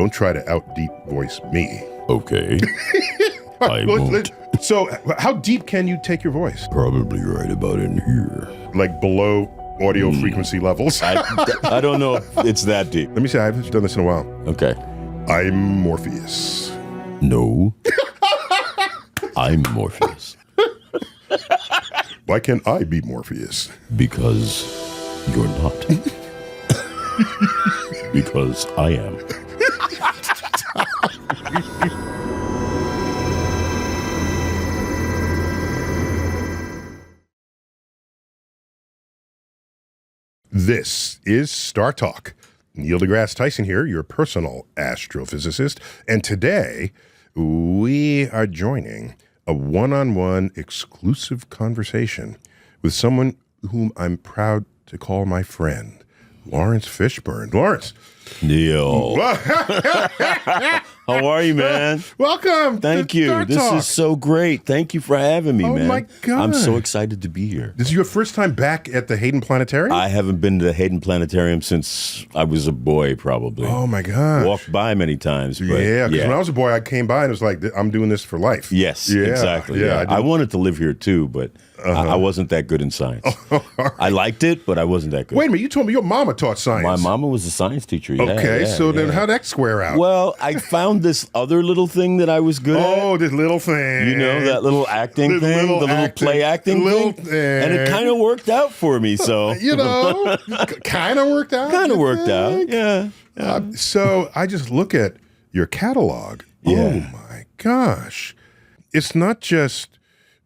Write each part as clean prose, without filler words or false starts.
Don't try to out deep voice me. Okay. I won't. So how deep can you take your voice? Probably right about in here. Like below audio frequency levels? I don't know if it's that deep. Let me see, I haven't done this in a while. Okay. I'm Morpheus. No. I'm Morpheus. Why can't I be Morpheus? Because you're not. Because I am. This is StarTalk. Neil deGrasse Tyson here, your personal astrophysicist. And today, we are joining a one-on-one exclusive conversation with someone whom I'm proud to call my friend, Laurence Fishburne. Laurence. Neil. How are you, man? Welcome. Thank you. This is so great. Thank you for having me, man. Oh, my God. I'm so excited to be here. This is your first time back at the Hayden Planetarium? I haven't been to the Hayden Planetarium since I was a boy, probably. Oh, my God. Walked by many times. But yeah, because when I was a boy, I came by and it was like, I'm doing this for life. Yes, exactly. Yeah. I wanted to live here, too, but I wasn't that good in science. Right. I liked it, but I wasn't that good. Wait a minute, you told me your mama taught science. My mama was a science teacher. Okay, so then how'd that square out? Well, I found this other little thing that I was good at. Oh, this little thing. You know, that little acting thing, the little play acting thing. And it kind of worked out for me, so. You know, kind of worked out. Kind of worked out, yeah. So I just look at your catalog. Yeah. Oh, my gosh. It's not just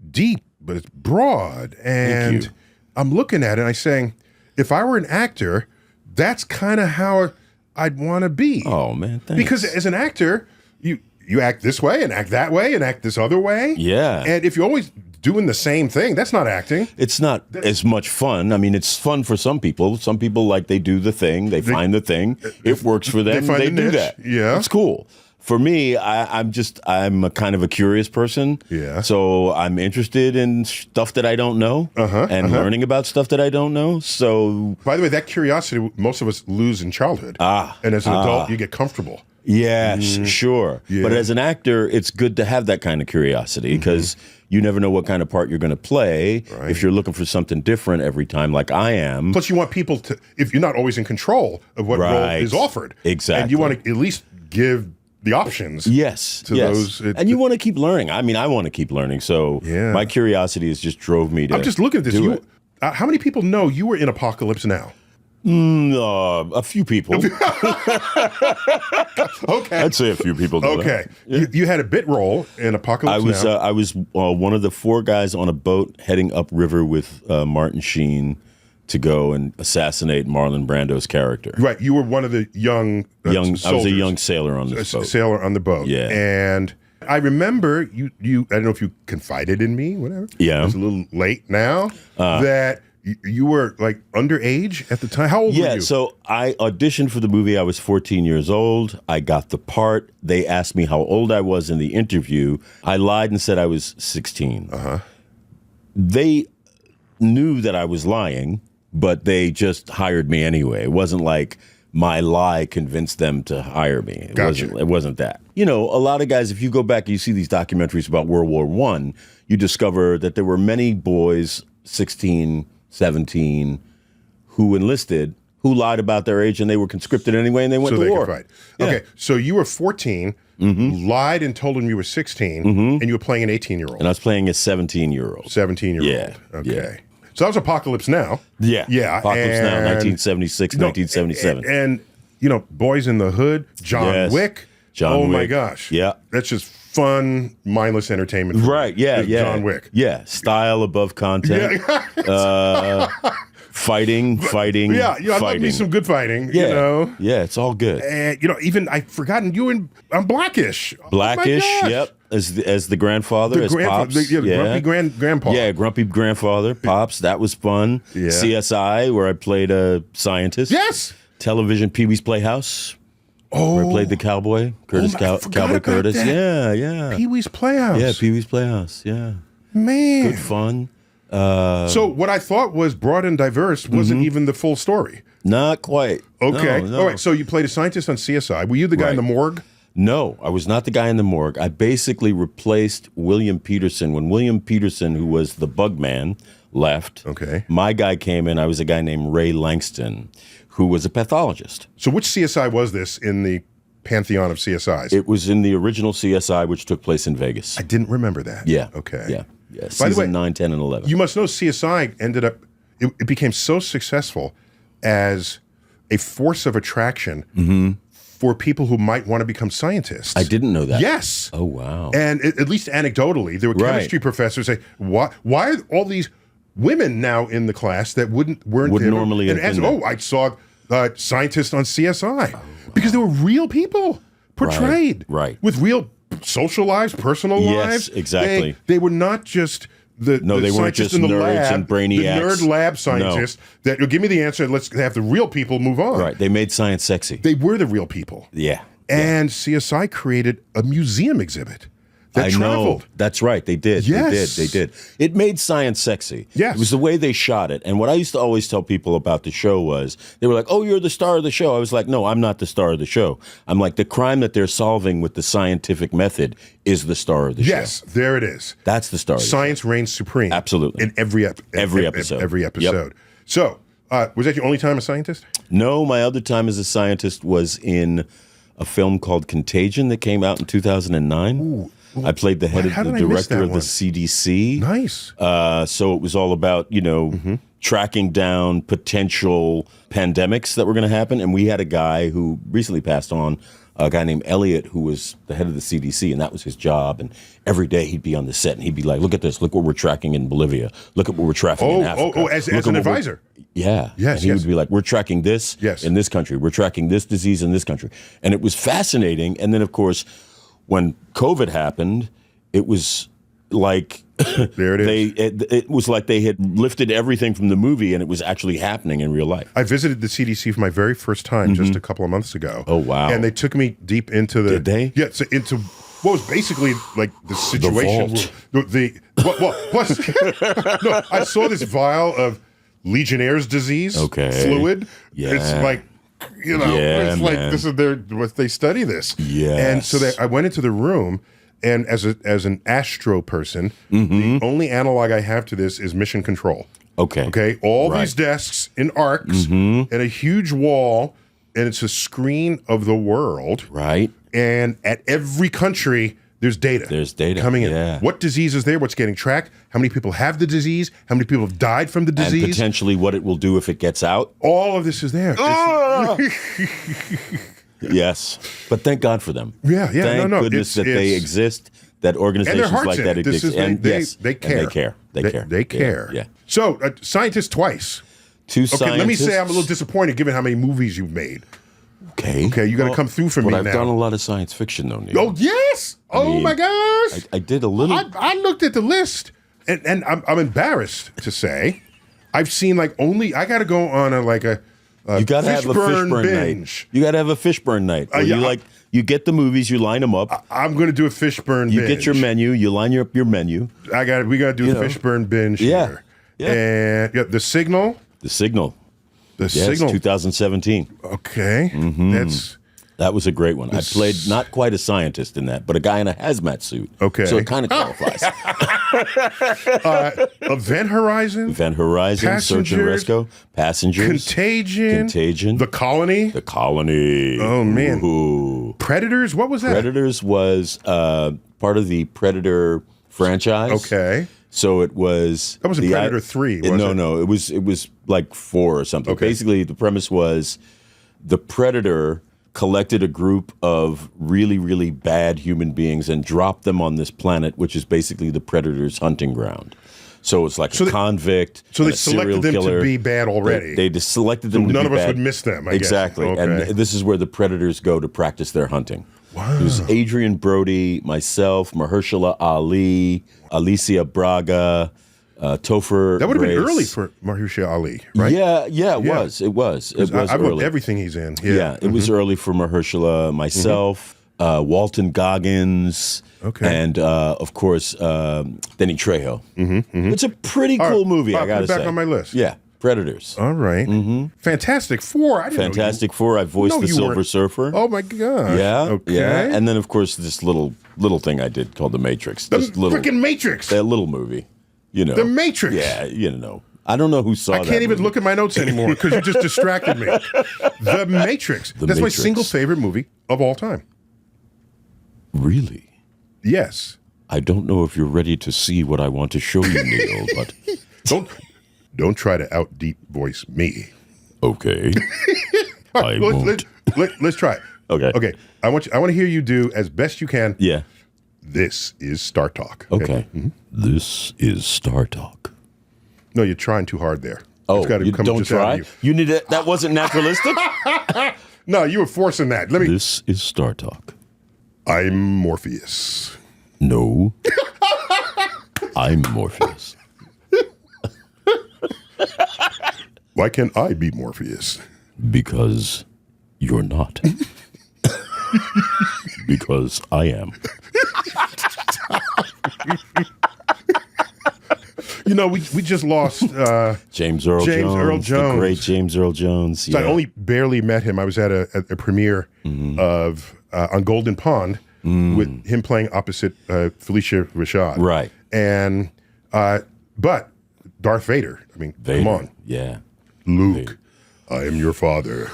deep, but it's broad. And Thank you. I'm looking at it and I'm saying, if I were an actor, that's kind of how I'd want to be. Oh, man, thanks. Because as an actor, you act this way and act that way and act this other way. Yeah. And if you're always doing the same thing, that's not acting. It's not as much fun. I mean, it's fun for some people. Some people, like, they do the thing. They find the thing. It works for them. find They the do niche. that. Yeah. It's cool. For me, I'm a kind of a curious person. Yeah. So I'm interested in stuff that I don't know and learning about stuff that I don't know. So, by the way, that curiosity most of us lose in childhood. And as an adult, you get comfortable. yeah, sure. Yeah. But as an actor, it's good to have that kind of curiosity because you never know what kind of part you're going to play. Right. If you're looking for something different every time, like I am. Plus, you want people to, if you're not always in control of what role is offered. Exactly. And you want to at least give the options. Yes. To those. And you want to keep learning. I mean, I want to keep learning. So my curiosity has just drove me to I'm just looking at this. How many people know you were in Apocalypse Now? A few people. Okay. I'd say a few people know Okay. that. You had a bit role in Apocalypse Now. I was one of the 4 guys on a boat heading upriver with Martin Sheen to go and assassinate Marlon Brando's character. Right. You were one of the young soldiers. I was a young sailor on this boat. Sailor on the boat. Yeah. And I remember you I don't know if you confided in me, whatever. Yeah. It's a little late now, that you were like underage at the time. How old were you? Yeah, so I auditioned for the movie. I was 14 years old. I got the part. They asked me how old I was in the interview. I lied and said I was 16. They knew that I was lying, but they just hired me anyway. It wasn't like my lie convinced them to hire me. It wasn't that. You know, a lot of guys, if you go back and you see these documentaries about World War I, you discover that there were many boys, 16, 17, who enlisted, who lied about their age, and they were conscripted anyway, and they went to war. Could fight. Yeah. Okay, so you were 14, lied and told them you were 16, and you were playing an 18-year-old. And I was playing a 17-year-old. 17-year-old. Yeah. Okay. Yeah. So that was Apocalypse Now. Yeah. Yeah. Apocalypse Now, 1976, 1977. And, you know, Boys in the Hood, John Wick. John Wick. My gosh. Yeah. That's just fun, mindless entertainment. Right, yeah. John Wick. Yeah, style above content. Fighting. Yeah, I love me some good fighting, Yeah. you know. Yeah, it's all good. And, you know, even I've forgotten you on Blackish. Blackish, Oh my gosh. yep. As the grandfather, as Pops. Grumpy grandpa. Yeah, grumpy grandfather, Pops. That was fun. Yeah. CSI, where I played a scientist. Yes. Television, Pee-wee's Playhouse. Oh. Where I played the cowboy, Curtis Cowboy Curtis. That. Yeah. Pee-wee's Playhouse. Yeah, Pee-wee's Playhouse. Yeah. Man. Good fun. So what I thought was broad and diverse wasn't even the full story. Not quite. Okay. No. All right. So you played a scientist on CSI. Were you the guy in the morgue? No, I was not the guy in the morgue. I basically replaced William Peterson. When William Peterson, who was the bug man, left, my guy came in. I was a guy named Ray Langston, who was a pathologist. So which CSI was this in the pantheon of CSIs? It was in the original CSI, which took place in Vegas. I didn't remember that. Yeah. Okay. Yeah. By the way, 9, 10, and 11. You must know CSI ended up, it became so successful as a force of attraction for people who might want to become scientists. I didn't know that. Yes. Oh, wow. And at least anecdotally, there were chemistry professors say, why are all these women now in the class that weren't normally and ask, I saw scientists on CSI because there were real people portrayed with real social lives, personal lives. Yes, exactly. They were not just the they weren't just in the nerds lab, and brainiacs. the nerd lab scientists that give me the answer. Let's have the real people move on. Right. They made science sexy. They were the real people. Yeah. And CSI created a museum exhibit that traveled. Know. That's right. They did. Yes. They did. It made science sexy. Yes. It was the way they shot it. And what I used to always tell people about the show was, they were like, oh, you're the star of the show. I was like, no, I'm not the star of the show. I'm like, the crime that they're solving with the scientific method is the star of the show. Yes, there it is. That's the star of the Science reigns supreme. Absolutely. In every episode. Every episode. Yep. So, was that your only time a scientist? No, my other time as a scientist was in a film called Contagion that came out in 2009. Ooh. I played the head of the director of the CDC. Nice. So it was all about, tracking down potential pandemics that were going to happen. And we had a guy who recently passed on, a guy named Elliot, who was the head of the CDC, and that was his job. And every day he'd be on the set and he'd be like, look at this. Look what we're tracking in Bolivia. Look at what we're tracking in Africa. As an advisor. Yeah. Yes, and he would be like, we're tracking this in this country. We're tracking this disease in this country. And it was fascinating. And then, of course, when COVID happened, it was like there it is. It was like they had lifted everything from the movie, and it was actually happening in real life. I visited the CDC for my very first time just a couple of months ago. Oh, wow. And they took me deep into the... Did they? Yeah, so into what was basically like the situation. No, I saw this vial of Legionnaire's disease fluid. Yeah. It's like... it's like this is they study this. And so I went into the room, and as an astro person, the only analog I have to this is mission control. Okay. All these desks in arcs and a huge wall, and it's a screen of the world. Right. And at every country, there's data. There's data coming in. Yeah. What disease is there? What's getting tracked? How many people have the disease? How many people have died from the disease? And potentially what it will do if it gets out. All of this is there. Yes. But thank God for them. Yeah. Thank goodness that they exist, that organizations like that exist. They care. They care. Yeah. So, scientist twice. Two scientists. Okay, let me say I'm a little disappointed given how many movies you've made. Okay, you got to come through for me now. But I've done a lot of science fiction, though, Neil. Oh, yes! My gosh! I did a little. I looked at the list, and I'm embarrassed to say I've seen I got to go on you got to have a Fishburne binge. night. You got to have a Fishburne night. You get the movies, you line them up. I'm going to do a Fishburne binge. You get your menu, you line up your menu. We got to do a Fishburne binge here. Yeah. And The Signal. The Signal. The Signal. 2017. Okay. That was a great one. I played not quite a scientist in that, but a guy in a hazmat suit. Okay. So it kind of qualifies. Event Horizon. Search and Rescue. Passengers. Contagion. The Colony. Oh, man. Ooh. Predators? What was that? Predators was part of the Predator franchise. Okay. So it was... That wasn't Predator 3, was it? No. It was like 4 or something. Okay. Basically, the premise was the Predator collected a group of really, really bad human beings and dropped them on this planet, which is basically the Predator's hunting ground. So it's like a convict, so they a serial selected them killer. to be bad already. They just selected them to be bad. None of us would miss them, I guess. Exactly. Okay. And this is where the Predators go to practice their hunting. Wow. It was Adrian Brody, myself, Mahershala Ali, Alicia Braga, Topher. That would have been Grace. early for Mahershala Ali, right? Yeah, it was. It was I've early. loved everything he's in. It was early for Mahershala, myself, Walton Goggins, and of course Danny Trejo. It's a pretty cool movie. I got to say. Put it back on my list. Yeah, Predators. All right. Fantastic Four. I didn't know Fantastic Four. I voiced No, the you Silver weren't. Surfer. Oh my god. Yeah. Okay. Yeah. And then, of course, this little thing I did called The Matrix. The This little, freaking Matrix. that little movie. You know. The Matrix. Yeah. You know. I don't know who saw that. I can't even movie. look at my notes anymore because you just distracted me. The Matrix. That's my Matrix. single favorite movie of all time. Really? Yes. I don't know if you're ready to see what I want to show you, Neil, but Don't try to out deep voice me. okay. I won't. Let's try it. Okay. Okay. I want to hear you do as best you can. Yeah. This is Star Talk. Okay. This is StarTalk. No, you're trying too hard there. Oh, It's gotta you come don't just out try? of you. You need it. That wasn't naturalistic? No, you were forcing that. Let me. This is StarTalk. I'm Morpheus. No. I'm Morpheus. Why can't I be Morpheus? Because you're not. Because I am. You know, we just lost. James Earl Jones. The great James Earl Jones. So I only barely met him. I was at a premiere of on Golden Pond with him playing opposite Felicia Rashad. Right. And but Darth Vader. I mean, Vader. come on, Yeah. Luke. I am your father.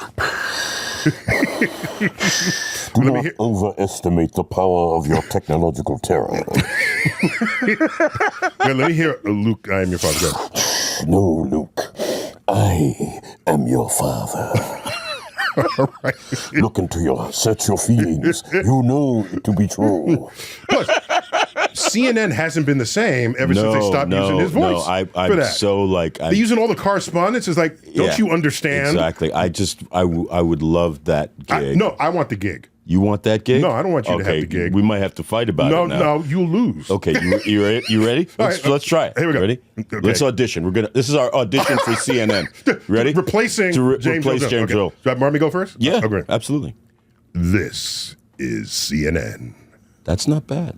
Do not overestimate the power of your technological terror. Let me hear Luke. I am your father. Go. No, Luke. I am your father. All right. Search your feelings. You know it to be true. Plus, CNN hasn't been the same ever since they stopped using his voice. No, for I'm that. so like. They're using all the correspondence. It's like, don't Yeah, you understand? Exactly. I would love that gig. No, I want the gig. You want that gig? No, I don't want you to have Okay, the gig. We might have to fight about No, it now. no, you'll lose. Okay, you ready? You ready? All Let's, right, let's try it. here we go. Ready? Okay. Let's audition. This is our audition for CNN. Ready? Replacing James replace Earl. James Okay. Earl. So want me to go first? Yeah, Okay. absolutely. This is CNN. That's not bad.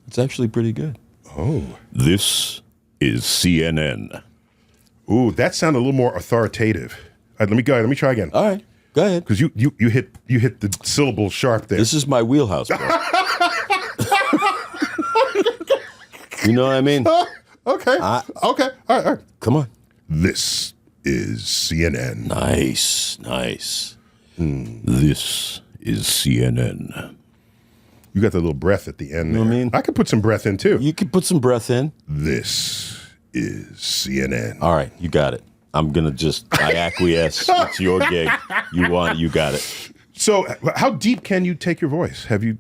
It's actually pretty good. Oh. This is CNN. Ooh, that sounded a little more authoritative. All right, let me go. Let me try again. All right, go ahead. Because you hit the syllable sharp there. This is my wheelhouse, bro. You know what I mean? Okay. Okay. All right. Come on. This is CNN. Nice, nice. This is CNN. You got the little breath at the end there. know what I mean? I could put some breath in too. You could put some breath in. This is CNN. All right, you got it. I'm gonna I acquiesce. It's your gig. You want it. You got it. So, how deep can you take your voice? Have you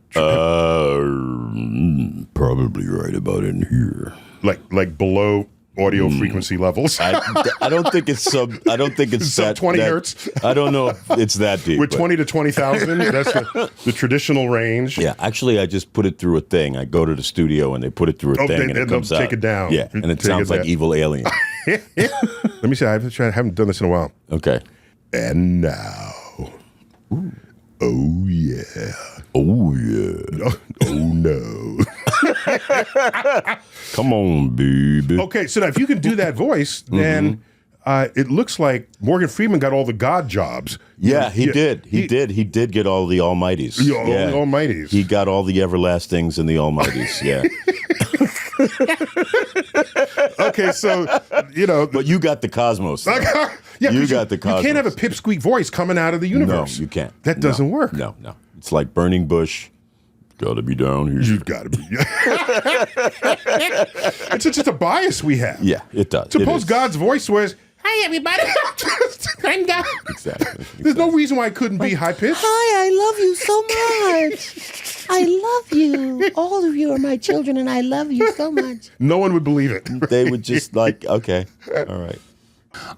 Probably right about in here. like below audio frequency levels? I don't think it's sub. I don't think it's Sub that 20 that- hertz? I don't know if it's that deep. We're but- 20 to 20,000. That's the traditional range. Yeah, actually, I just put it through a thing. I go to the studio and they put it through a Oh, thing, and they'll it comes out. take it down. Yeah, and it Take sounds it like down. Evil Alien. Let me see. I haven't done this in a while. Okay. And now, oh yeah, Oh yeah. oh no. Come on, baby. Okay, so now if you can do that voice, then it looks like Morgan Freeman got all the God jobs. Yeah, he did. He did get all the Almighties. Yeah, all the Almighties. He got all the everlastings and the Almighties. Yeah. Okay, so But you got the cosmos. though. yeah, You 'cause got the You can't have a cosmos. pipsqueak voice coming out of the No, universe. you can't. That doesn't No, work. No. It's like burning bush. Gotta be down here. You got to be. It's just a bias we have. Yeah, it does. It Suppose is. God's voice was, "Hi everybody, I'm God." Exactly. There's no reason why it couldn't be high pitched. Hi, I love you so much. I love you. All of you are my children, and I love you so much. No one would believe it. They would just like, okay, all right.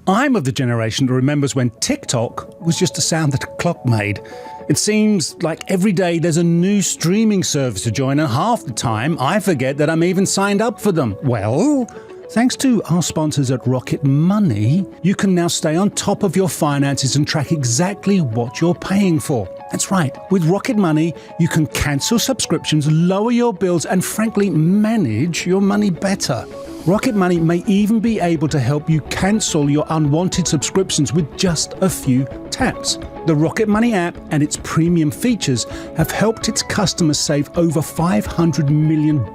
I'm of the generation that remembers when TikTok was just a sound that a clock made. It seems like every day there's a new streaming service to join, and half the time I forget that I'm even signed up for them. Well, thanks to our sponsors at Rocket Money, you can now stay on top of your finances and track exactly what you're paying for. That's right. With Rocket Money, you can cancel subscriptions, lower your bills, and frankly, manage your money better. Rocket Money may even be able to help you cancel your unwanted subscriptions with just a few taps. The Rocket Money app and its premium features have helped its customers save over $500 million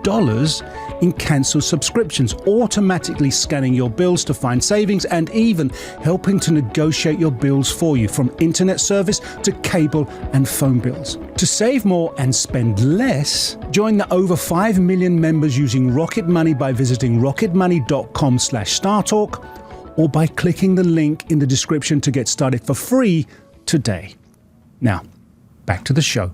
in cancelled subscriptions, automatically scanning your bills to find savings and even helping to negotiate your bills for you, from internet service to cable and phone bills. To save more and spend less, join the over 5 million members using Rocket Money by visiting rocketmoney.com/StarTalk or by clicking the link in the description to get started for free today. Now, back to the show.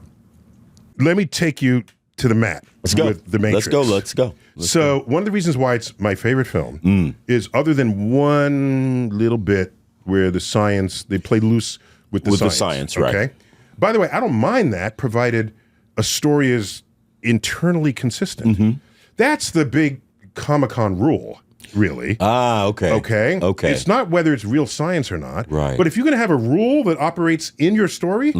Let me take you to the mat. Let's go. With The Matrix. Let's go. So one of the reasons why it's my favorite film is, other than one little bit where the science, they play loose with the science. Right. Okay. By the way, I don't mind that, provided a story is internally consistent. Mm-hmm. That's the big Comic-Con rule, really. Okay. Okay. Okay. It's not whether it's real science or not. Right. But if you're going to have a rule that operates in your story,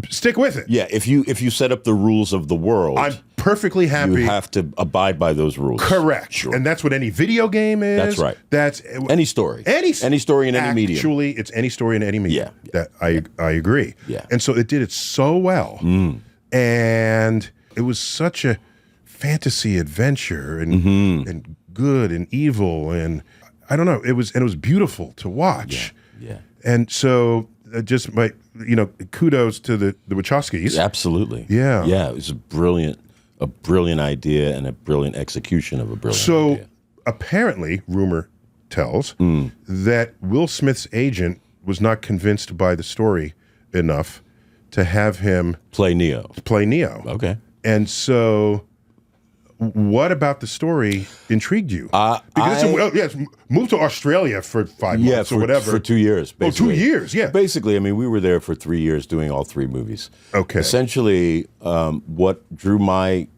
stick with it. Yeah, if you set up the rules of the world, I'm perfectly happy. you have to abide by those rules. Correct. Sure. And that's what any video game is. That's right. That's Any story. Any story in any medium. Actually, it's any story in any medium. Yeah. That I agree. Yeah. And so it did it so well. And it was such a fantasy adventure and good and evil, and I don't know, it was beautiful to watch. Yeah. And so just my kudos to the Wachowskis. Absolutely. Yeah. Yeah, it was a brilliant idea and a brilliant execution of a brilliant idea. Apparently, rumor tells that Will Smith's agent was not convinced by the story enough to have him Play Neo. Okay. And so, what about the story intrigued you? Because moved to Australia for 5 months or whatever. For 2 years, basically. 2 years, yeah. Basically, I mean, we were there for 3 years doing all 3 movies. Okay. Essentially, what drew my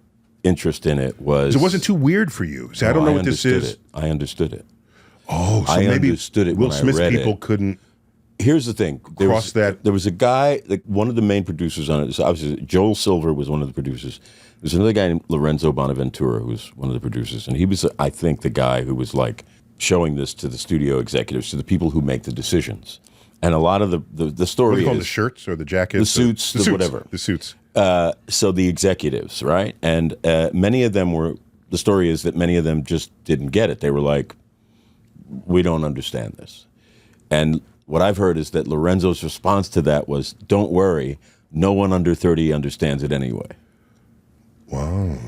interest in it was... So it wasn't too weird for you. So I don't know what this is. I understood it. Oh, so I maybe understood it Will when I Smith's read people it. couldn't... Here's the thing. There was a guy, one of the main producers on it. So obviously, Joel Silver was one of the producers. There's another guy named Lorenzo Bonaventura who was one of the producers, and he was, I think, the guy who was like showing this to the studio executives, to the people who make the decisions. And a lot of the story What do you call is the shirts or the jackets? the suits, the whatever. The suits. So the executives, right? And many of them were. The story is that many of them just didn't get it. They were like, "We don't understand this," and what I've heard is that Lorenzo's response to that was, "Don't worry, no one under 30 understands it anyway." Wow.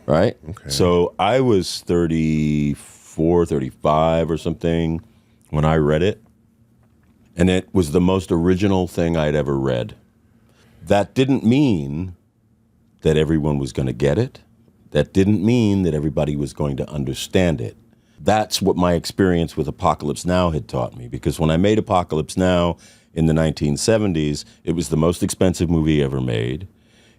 Right? Okay. So I was 34, 35 or something when I read it, and it was the most original thing I'd ever read. That didn't mean that everyone was going to get it. That didn't mean that everybody was going to understand it. That's what my experience with Apocalypse Now had taught me, because when I made Apocalypse Now in the 1970s, it was the most expensive movie ever made.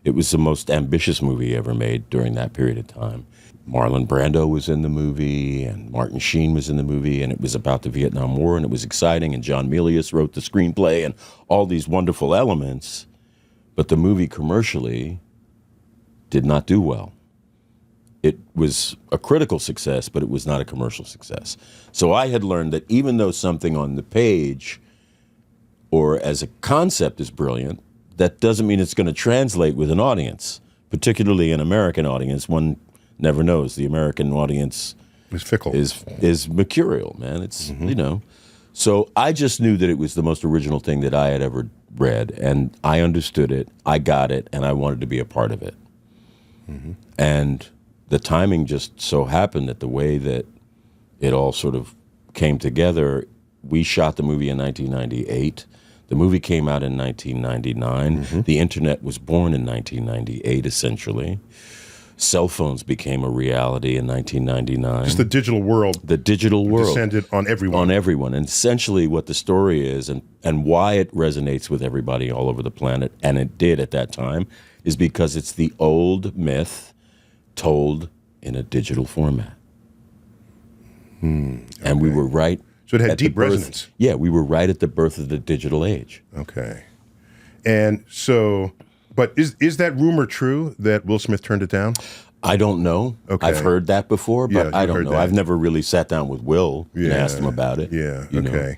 It was the most ambitious movie ever made during that period of time. Marlon Brando was in the movie, and Martin Sheen was in the movie, and it was about the Vietnam War, and it was exciting, and John Milius wrote the screenplay, and all these wonderful elements. But the movie commercially did not do well. It was a critical success, but it was not a commercial success. So I had learned that even though something on the page or as a concept is brilliant, that doesn't mean it's going to translate with an audience, particularly an American audience. One never knows. The American audience It's fickle. is mercurial, man. It's, So I just knew that it was the most original thing that I had ever read, and I understood it, I got it, and I wanted to be a part of it. And the timing just so happened that the way that it all sort of came together, we shot the movie in 1998. The movie came out in 1999. The internet was born in 1998, essentially. Cell phones became a reality in 1999. Just the digital world. The digital world. Descended on everyone. On everyone. And essentially what the story is and why it resonates with everybody all over the planet, and it did at that time, is because it's the old myth told in a digital format. And we were right. So it had at the deep birth- resonance. Yeah, we were right at the birth of the digital age. Okay. And so, But is that rumor true that Will Smith turned it down? I don't know. Okay. I've heard that before, but Yeah, I you've don't heard know. that. I've never really sat down with Will and asked him about it. Yeah, you know. okay.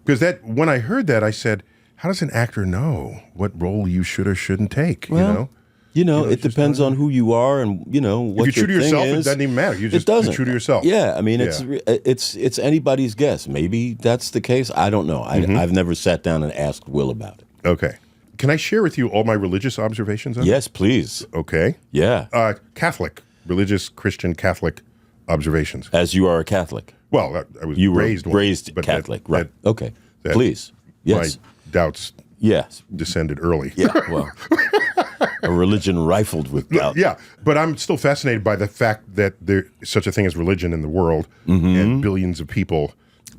Because when I heard that, I said, how does an actor know what role you should or shouldn't take, Well, it depends on who you are and, what if you're true to your thing yourself, is. it doesn't even matter. You're It just doesn't. true to yourself. Yeah, I mean, it's anybody's guess. Maybe that's the case. I don't know. I've never sat down and asked Will about it. Okay. Can I share with you all my religious observations on it? Yes, please. Okay. Yeah. Catholic, religious Christian Catholic observations. As you are a Catholic. Well, I was You were raised but Catholic, right? Okay. that- Please. Yes. My doubts Yes. descended early. Yeah. Well, a religion rifled with doubt. Yeah, but I'm still fascinated by the fact that there's such a thing as religion in the world and billions of people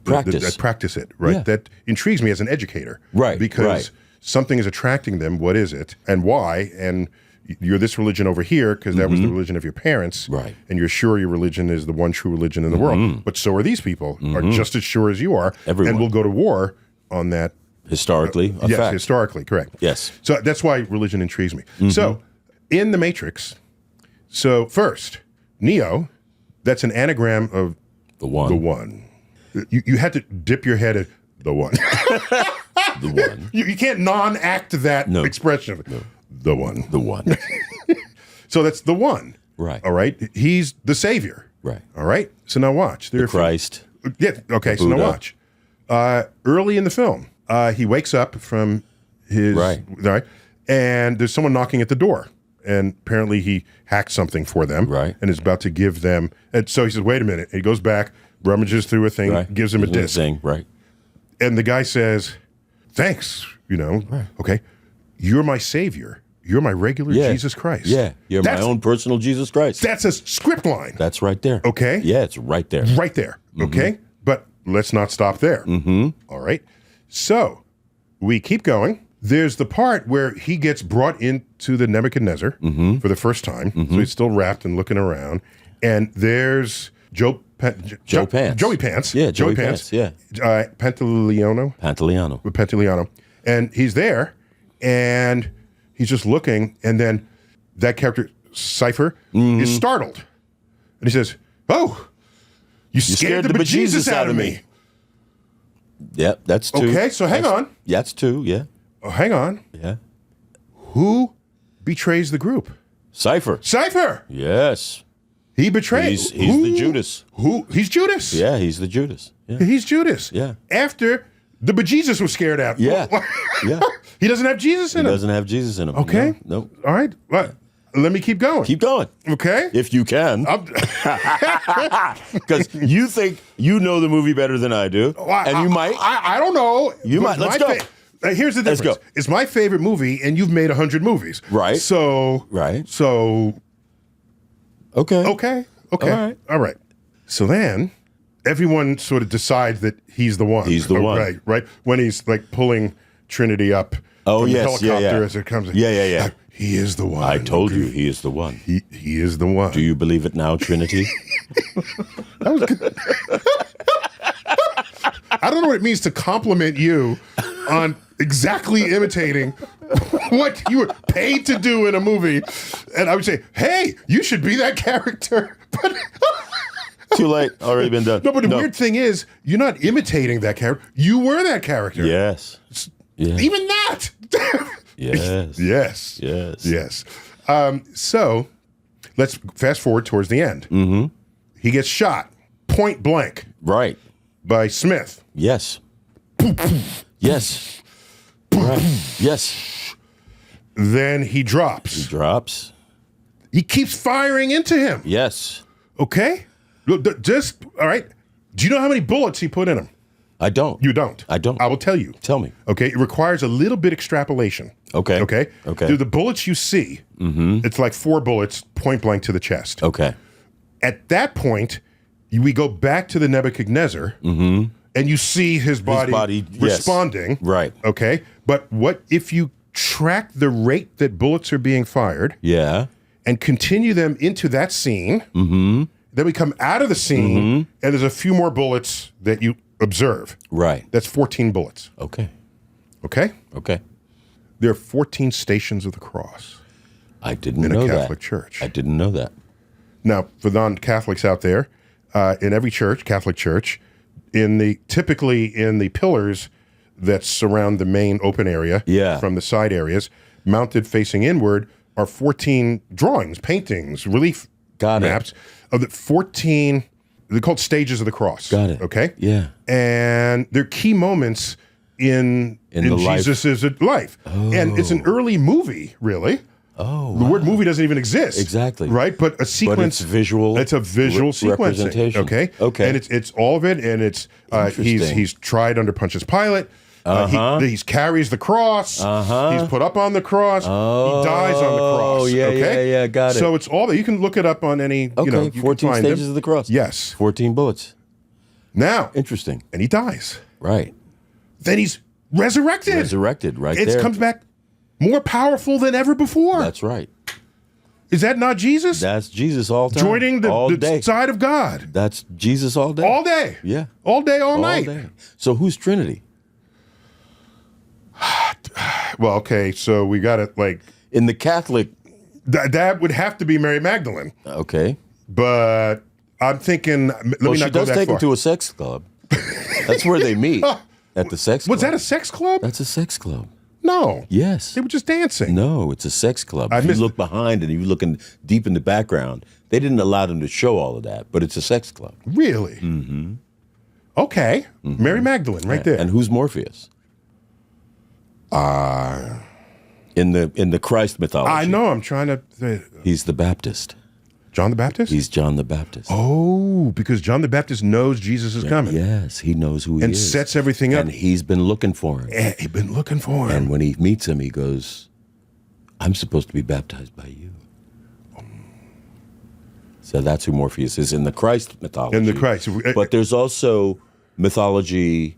that practice it, right? Yeah. That intrigues me as an educator. Right, Because right. something is attracting them. What is it and why? And you're this religion over here because that was the religion of your parents. Right. And you're sure your religion is the one true religion in the world. But so are these people, are just as sure as you are. Everyone. And will go to war on that. Historically, a Yes, fact. historically, correct. Yes. So that's why religion intrigues me. So in the Matrix, first, Neo, that's an anagram of The one. the one. You had to dip your head at the one. The one. You can't non-act that No. expression of the one. The one. So that's the one. Right. All right. He's the savior. Right. All right. So now watch. There are Christ. Yeah. Okay. So now Buddha. watch. Early in the film, he wakes up from his Right. and there's someone knocking at the door, and apparently he hacked something for them, Right. and is about to give them. And so he says, "Wait a minute." And he goes back, rummages through a thing, Right. gives him a disc, Thing. Right. and the guy says, "Thanks." Okay, you're my savior. You're my regular Yeah. Jesus Christ. Yeah. You're my That's- own personal Jesus Christ. That's a script line. That's right there. Okay. Yeah, it's right there. Right there. Okay. But let's not stop there. All right. So we keep going. There's the part where he gets brought into the Nebuchadnezzar for the first time. So he's still wrapped and looking around. And there's Joe Pants. Joey Pants. Yeah, Joey Pants, yeah. Pantaleano. Pantaleano. And he's there and he's just looking. And then that character, Cypher, is startled. And he says, "Oh, you scared the bejesus out of me." Yep, that's two. Okay, so hang on. Yeah, that's two, yeah. Oh, hang on. Yeah. Who betrays the group? Cypher. Cypher. Yes. He betrays. He's the Judas. Who? He's Judas. Yeah, he's the Judas. Yeah. He's Judas. Yeah. After the bejesus was scared out. Yeah. Yeah. He doesn't have Jesus in He him. doesn't have Jesus in him. Okay. No. All right. Well, let me keep going. Keep going. Okay. If you can. Because you think you know the movie better than I do. And you might. I don't know. You might. Let's go. Here's the difference. Let's go. It's my favorite movie, and you've made 100 movies. Right. So. Right. So. Okay. Okay. All right. All right. So then everyone sort of decides that he's the one. He's the one. Right. When he's like pulling Trinity up from yes, the helicopter yeah. as it comes. Yeah. He is the one. I told you he is the one. He is the one. Do you believe it now, Trinity? That was good. I don't know what it means to compliment you on exactly imitating what you were paid to do in a movie. And I would say, hey, you should be that character. But Too late. Already been done. no, but the weird thing is, you're not imitating that character. You were that character. Yes. Yeah. Even that. Yes. Yes. Yes. Yes. So let's fast forward towards the end. Mm-hmm. He gets shot point blank Right. by Smith. Yes. Yes. Right. Yes. Then he drops. Drops. He keeps firing into him. Yes. Okay? Look, just, all right. Do you know how many bullets he put in him? I don't. You don't. I don't. I will tell you. Tell me. Okay? It requires a little bit extrapolation. Okay. Okay? Okay. The bullets you see, it's like 4 bullets point blank to the chest. Okay. At that point, we go back to the Nebuchadnezzar, and you see his body, yes. responding. Right. Okay? But what if you track the rate that bullets are being fired Yeah. and continue them into that scene, then we come out of the scene, and there's a few more bullets that you observe. Right. That's 14 bullets. Okay. Okay? Okay. there are 14 stations of the cross I didn't in know a that. Catholic church. I didn't know that. Now, for non-Catholics out there, in every church, Catholic church, typically in the pillars that surround the main open area from the side areas, mounted facing inward, are 14 drawings, paintings, relief maps of the 14. They're called stages of the cross. Got it. Okay. Yeah. And they're key moments in Jesus' life. And it's an early movie, really. Oh, the word movie doesn't even exist. Exactly. Right? But a sequence. But it's visual. It's a visual sequencing. Representation. Okay. Okay. And it's all of it. And it's he's tried under Pontius Pilate. He carries the cross. He's put up on the cross. He dies on the cross. Oh, yeah, yeah, got it. So it's all that. You can look it up on any, you 14 can find stages them. of the cross. Yes. 14 bullets. Now. Interesting. And he dies. Right. Then he's resurrected. Resurrected, right there. It comes back more powerful than ever before. That's right. Is that not Jesus? That's Jesus all time. Joining the side of God. That's Jesus all day. All day. Yeah. All day, all night. Day. So who's Trinity? Well, okay, so we got it like... In the Catholic... That would have to be Mary Magdalene. Okay. But I'm thinking... Let me not go that far. She does take him to a sex club. That's where they meet. At the sex club. Was that a sex club? That's a sex club. No. Yes. They were just dancing. No, it's a sex club. If you look behind and you're looking deep in the background, they didn't allow them to show all of that, but it's a sex club. Really? Mm-hmm. Okay. Mm-hmm. Mary Magdalene, right there. And who's Morpheus? In the Christ mythology. I know. I'm trying to... He's the Baptist. John the Baptist? He's John the Baptist. Oh, because John the Baptist knows Jesus is coming. Yes, he knows who he is. And sets everything up. And he's been looking for him. He's been looking for him. And when he meets him, he goes, I'm supposed to be baptized by you. So that's who Morpheus is in the Christ mythology. In the Christ. But there's also mythology,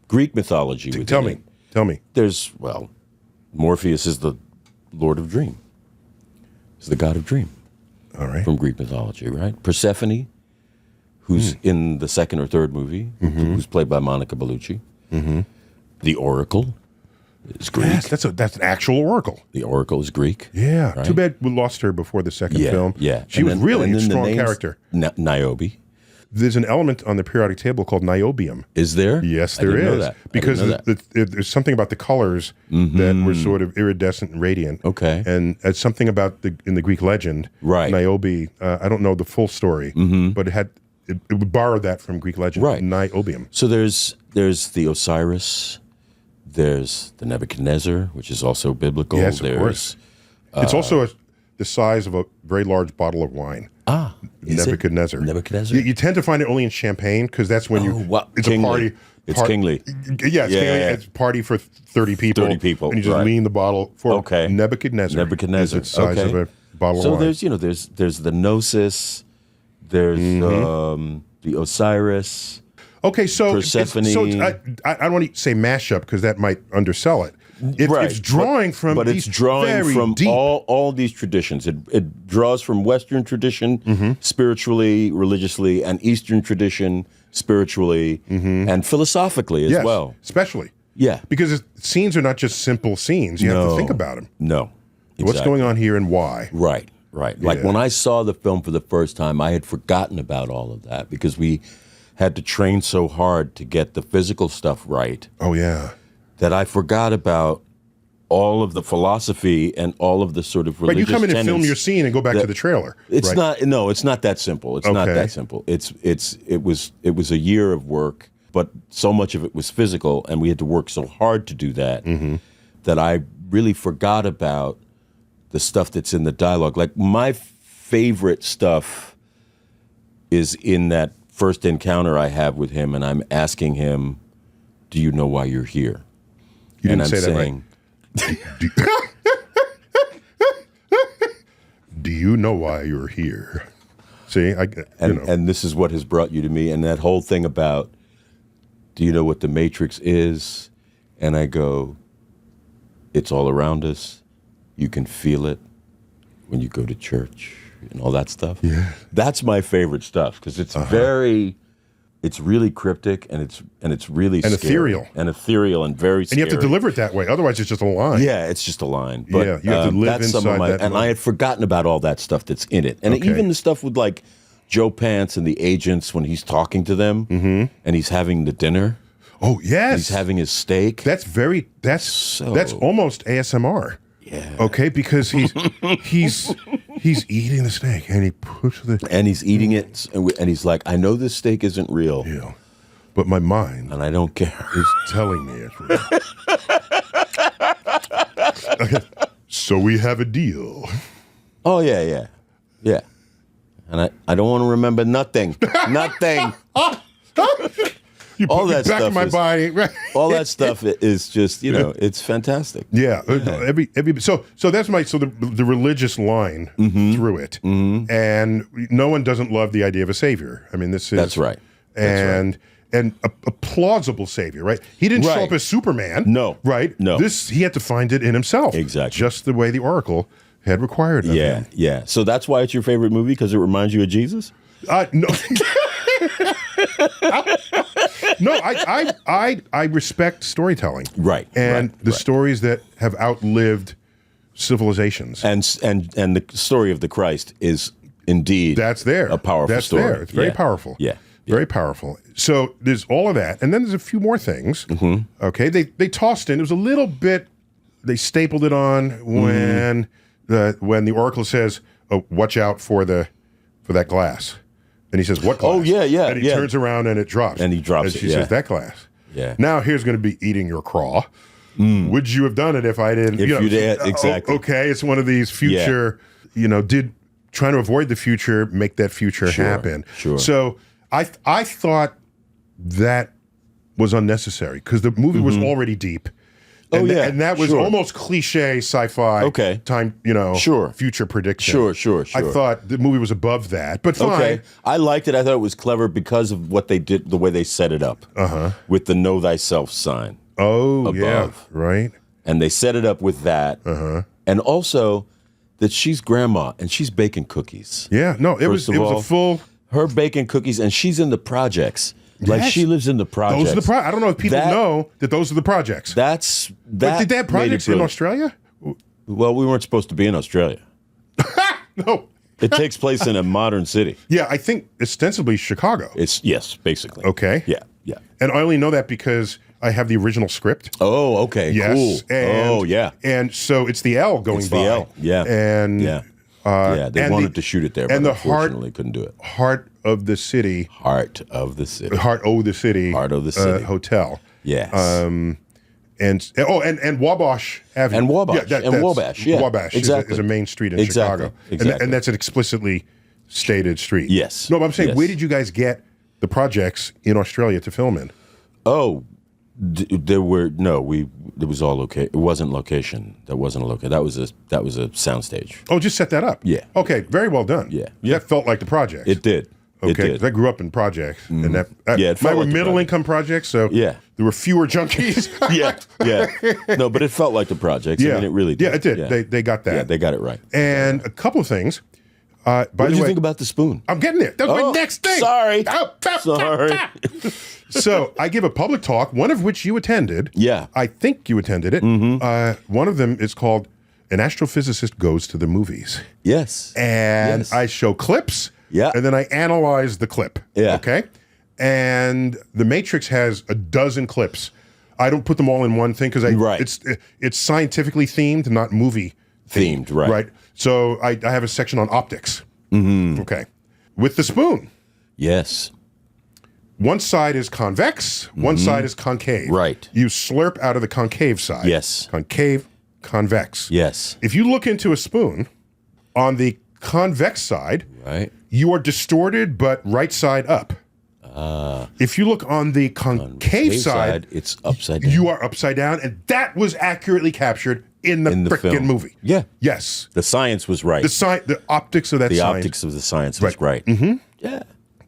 Greek mythology. Tell me. There's, Morpheus is the Lord of Dream. He's the god of dream. All right. From Greek mythology, right? Persephone, who's in the second or third movie, who's played by Monica Bellucci. Mm-hmm. The Oracle is Greek. Yes, that's an actual oracle. The Oracle is Greek. Yeah. Right? Too bad we lost her before the second film. Yeah. She was really a strong character. Niobe. There's an element on the periodic table called niobium. Is there? Yes, there is. Know that. Because there's something about the colors that were sort of iridescent and radiant. Okay. And it's something about in the Greek legend, right. Niobe, I don't know the full story, but it would borrow that from Greek legend, right. Niobium. So there's the Osiris, there's the Nebuchadnezzar, which is also biblical. Yes, of course. It's also the size of a very large bottle of wine. Nebuchadnezzar. Nebuchadnezzar. You tend to find it only in Champagne because that's when it's kingly. a party. It's kingly. Yeah, it's kingly. It's a party for 30 people. 30 people. And you just lean the bottle forward. Okay. Nebuchadnezzar. Is the size of a bottle of wine. So there's the Gnosis, there's the Osiris. Okay, so Persephone. I don't want to say mashup because that might undersell it. It's drawing from all these traditions. It draws from Western tradition, spiritually, religiously, and Eastern tradition, spiritually, and philosophically as well. Especially. Yeah. Because scenes are not just simple scenes. You have to think about them. No. Exactly. What's going on here and why? Right. Like when I saw the film for the first time, I had forgotten about all of that because we had to train so hard to get the physical stuff right. Oh, yeah. That I forgot about all of the philosophy and all of the sort of religious But you come in and tenets film your scene and go back to the trailer. It's not that simple. It's not that simple. It was a year of work, but so much of it was physical, and we had to work so hard to do that that I really forgot about the stuff that's in the dialogue. Like my favorite stuff is in that first encounter I have with him, and I'm asking him, "Do you know why you're here?" You didn't say that right. Do you know why you're here? See, and this is what has brought you to me. And that whole thing about, do you know what the Matrix is? And I go, it's all around us. You can feel it when you go to church and all that stuff. Yeah. That's my favorite stuff because it's It's really cryptic, and it's really And scary. ethereal. And very And scary. you have to deliver it that way. Otherwise, it's just a line. Yeah, it's just a line. But, Yeah, you have to live that's some of inside my, that and I line. had forgotten about all that stuff that's in it, and Okay. even the stuff with like Joe Pants and the agents when he's talking to them, and he's having the dinner, Oh, yes. he's having his steak. That's almost ASMR. Yeah. Okay, because he's eating the steak and he puts the And he's eating it, and he's like, "I know this steak isn't real, but my mind and I don't care." is telling me it's real. Okay, so we have a deal. Oh yeah. And I don't want to remember nothing, nothing. You All put me that back stuff in my is- body. Right. All that stuff is just, it's fantastic. Yeah. Every so that's the religious line through it, and no one doesn't love the idea of a savior. I mean, this is That's right. and a plausible savior, right? He didn't show Right. up as Superman, No. right? No. He had to find it in himself, Exactly. just the way the Oracle had required of him. Yeah. So that's why it's your favorite movie, because it reminds you of Jesus? No. No, I respect storytelling, Right, and right, the right. stories that have outlived civilizations. And the story of the Christ is indeed That's there. a powerful That's story. there. It's very Yeah. powerful. Yeah. Very powerful. So there's all of that, and then there's a few more things. Okay, they tossed in. It was a little bit. They stapled it on when the Oracle says, "Oh, watch out for that glass," and he says, "What glass?" Oh, yeah. And he turns around and it drops. And he drops and it, she yeah. says, "That glass." Yeah. Now here's going to be eating your craw. Would you have done it if I didn't? If you did, exactly. Okay, it's one of these future. Did trying to avoid the future make that future happen? Sure. So I thought that was unnecessary because the movie was already deep. And and that was sure. almost cliche sci-fi. Okay. Time, Sure. future prediction. Sure. I thought the movie was above that, but fine. Okay. I liked it. I thought it was clever because of what they did, the way they set it up with the know thyself sign. Oh, yeah, Above. right. And they set it up with that. And also that she's grandma and she's baking cookies. Yeah, no, it was First of all, a full. Her baking cookies, and she's in the projects. Like Yes. she lives in the projects. Those are the I don't know if people That- know that those are the projects. That But did they have made it projects in brilliant. Australia? Well, we weren't supposed to be in Australia. No. It takes place in a modern city. Yeah, I think ostensibly Chicago. Yes, basically. Okay. Yeah. And I only know that because I have the original script. Oh, okay. Yes. Cool. And, And so it's the L going It's by. the L. Yeah. And They and wanted the- to shoot it there, but and the unfortunately couldn't do it. heart of the city, Heart of the city. Heart of the City hotel. Yes. And Wabash Avenue. And Wabash. Yeah, And Wabash, yeah. Wabash Exactly. is a main street in Exactly. Chicago. Exactly. And that's an explicitly stated street. Yes. No, but I'm saying, Yes. where did you guys get the projects in Australia to film in? Oh, there was all location. It wasn't location. That wasn't a location. That was a soundstage. Oh, just set that up. Yeah. Okay, very well done. Yeah. That felt like the project. It did. Okay, It did. 'cause I grew up in projects, and that Yeah, it felt mine were like the middle income projects, so Yeah. there were fewer junkies. Yeah. No, but it felt like the projects. I mean, it really did. Yeah, it did. Yeah. They got that. Yeah, they got it right. And a couple of things. By What the did you way, think about the spoon? I'm getting there. That's my Oh, next thing. sorry. Sorry. So I give a public talk, one of which you attended. Yeah. I think you attended it. One of them is called "An Astrophysicist Goes to the Movies," Yes. and Yes. I show clips. Yeah. And then I analyze the clip. Yeah. Okay. And The Matrix has a dozen clips. I don't put them all in one thing because Right. it's scientifically themed, not movie Themed, right. Right. So I have a section on optics. Okay. With the spoon. Yes. One side is convex, one side is concave. Right. You slurp out of the concave side. Yes. Concave, convex. Yes. If you look into a spoon, on the convex side, Right. you are distorted but right side up. If you look on the concave side, it's upside down. you are upside down, and that was accurately captured in the frickin' film. movie. Yeah. Yes. The science was right. The optics of that The science. optics of the science was right. Mm-hmm. Yeah.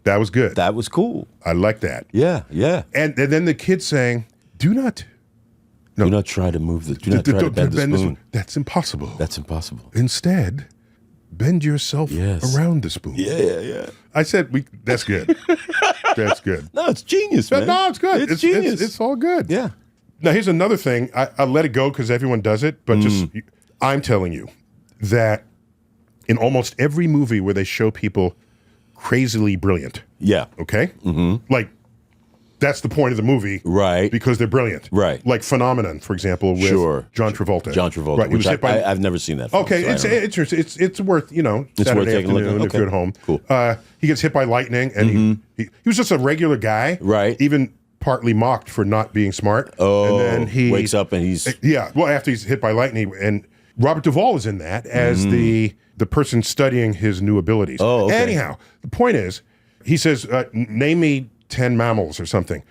That was good. That was cool. I like that. Yeah. Yeah. And then the kid saying, "Do not Do not try to move the. Do not try to bend the this spoon. one. That's impossible. That's impossible. Instead, bend yourself Yes. around the spoon." Yeah. I said, "That's good. That's good. No, it's genius, man. No, it's good. It's genius. It's all good. Yeah. Now, here's another thing. I let it go because everyone does it, but I'm telling you that in almost every movie where they show people crazily brilliant, Yeah. okay? Like, that's the point of the movie. Right. Because they're brilliant. Right. Like Phenomenon, for example, with John Travolta. John Travolta. Right. He was Which hit by... I've never seen that film. Okay, so it's worth, It's worth Saturday taking a look at. afternoon if Okay. you're at home. Cool. He gets hit by lightning, and he was just a regular guy. Right. Even partly mocked for not being smart. Oh, and then he wakes up and he's... Yeah, well, after he's hit by lightning, and Robert Duvall is in that as the person studying his new abilities. Oh, okay. Anyhow, the point is, he says, name me 10 mammals or something.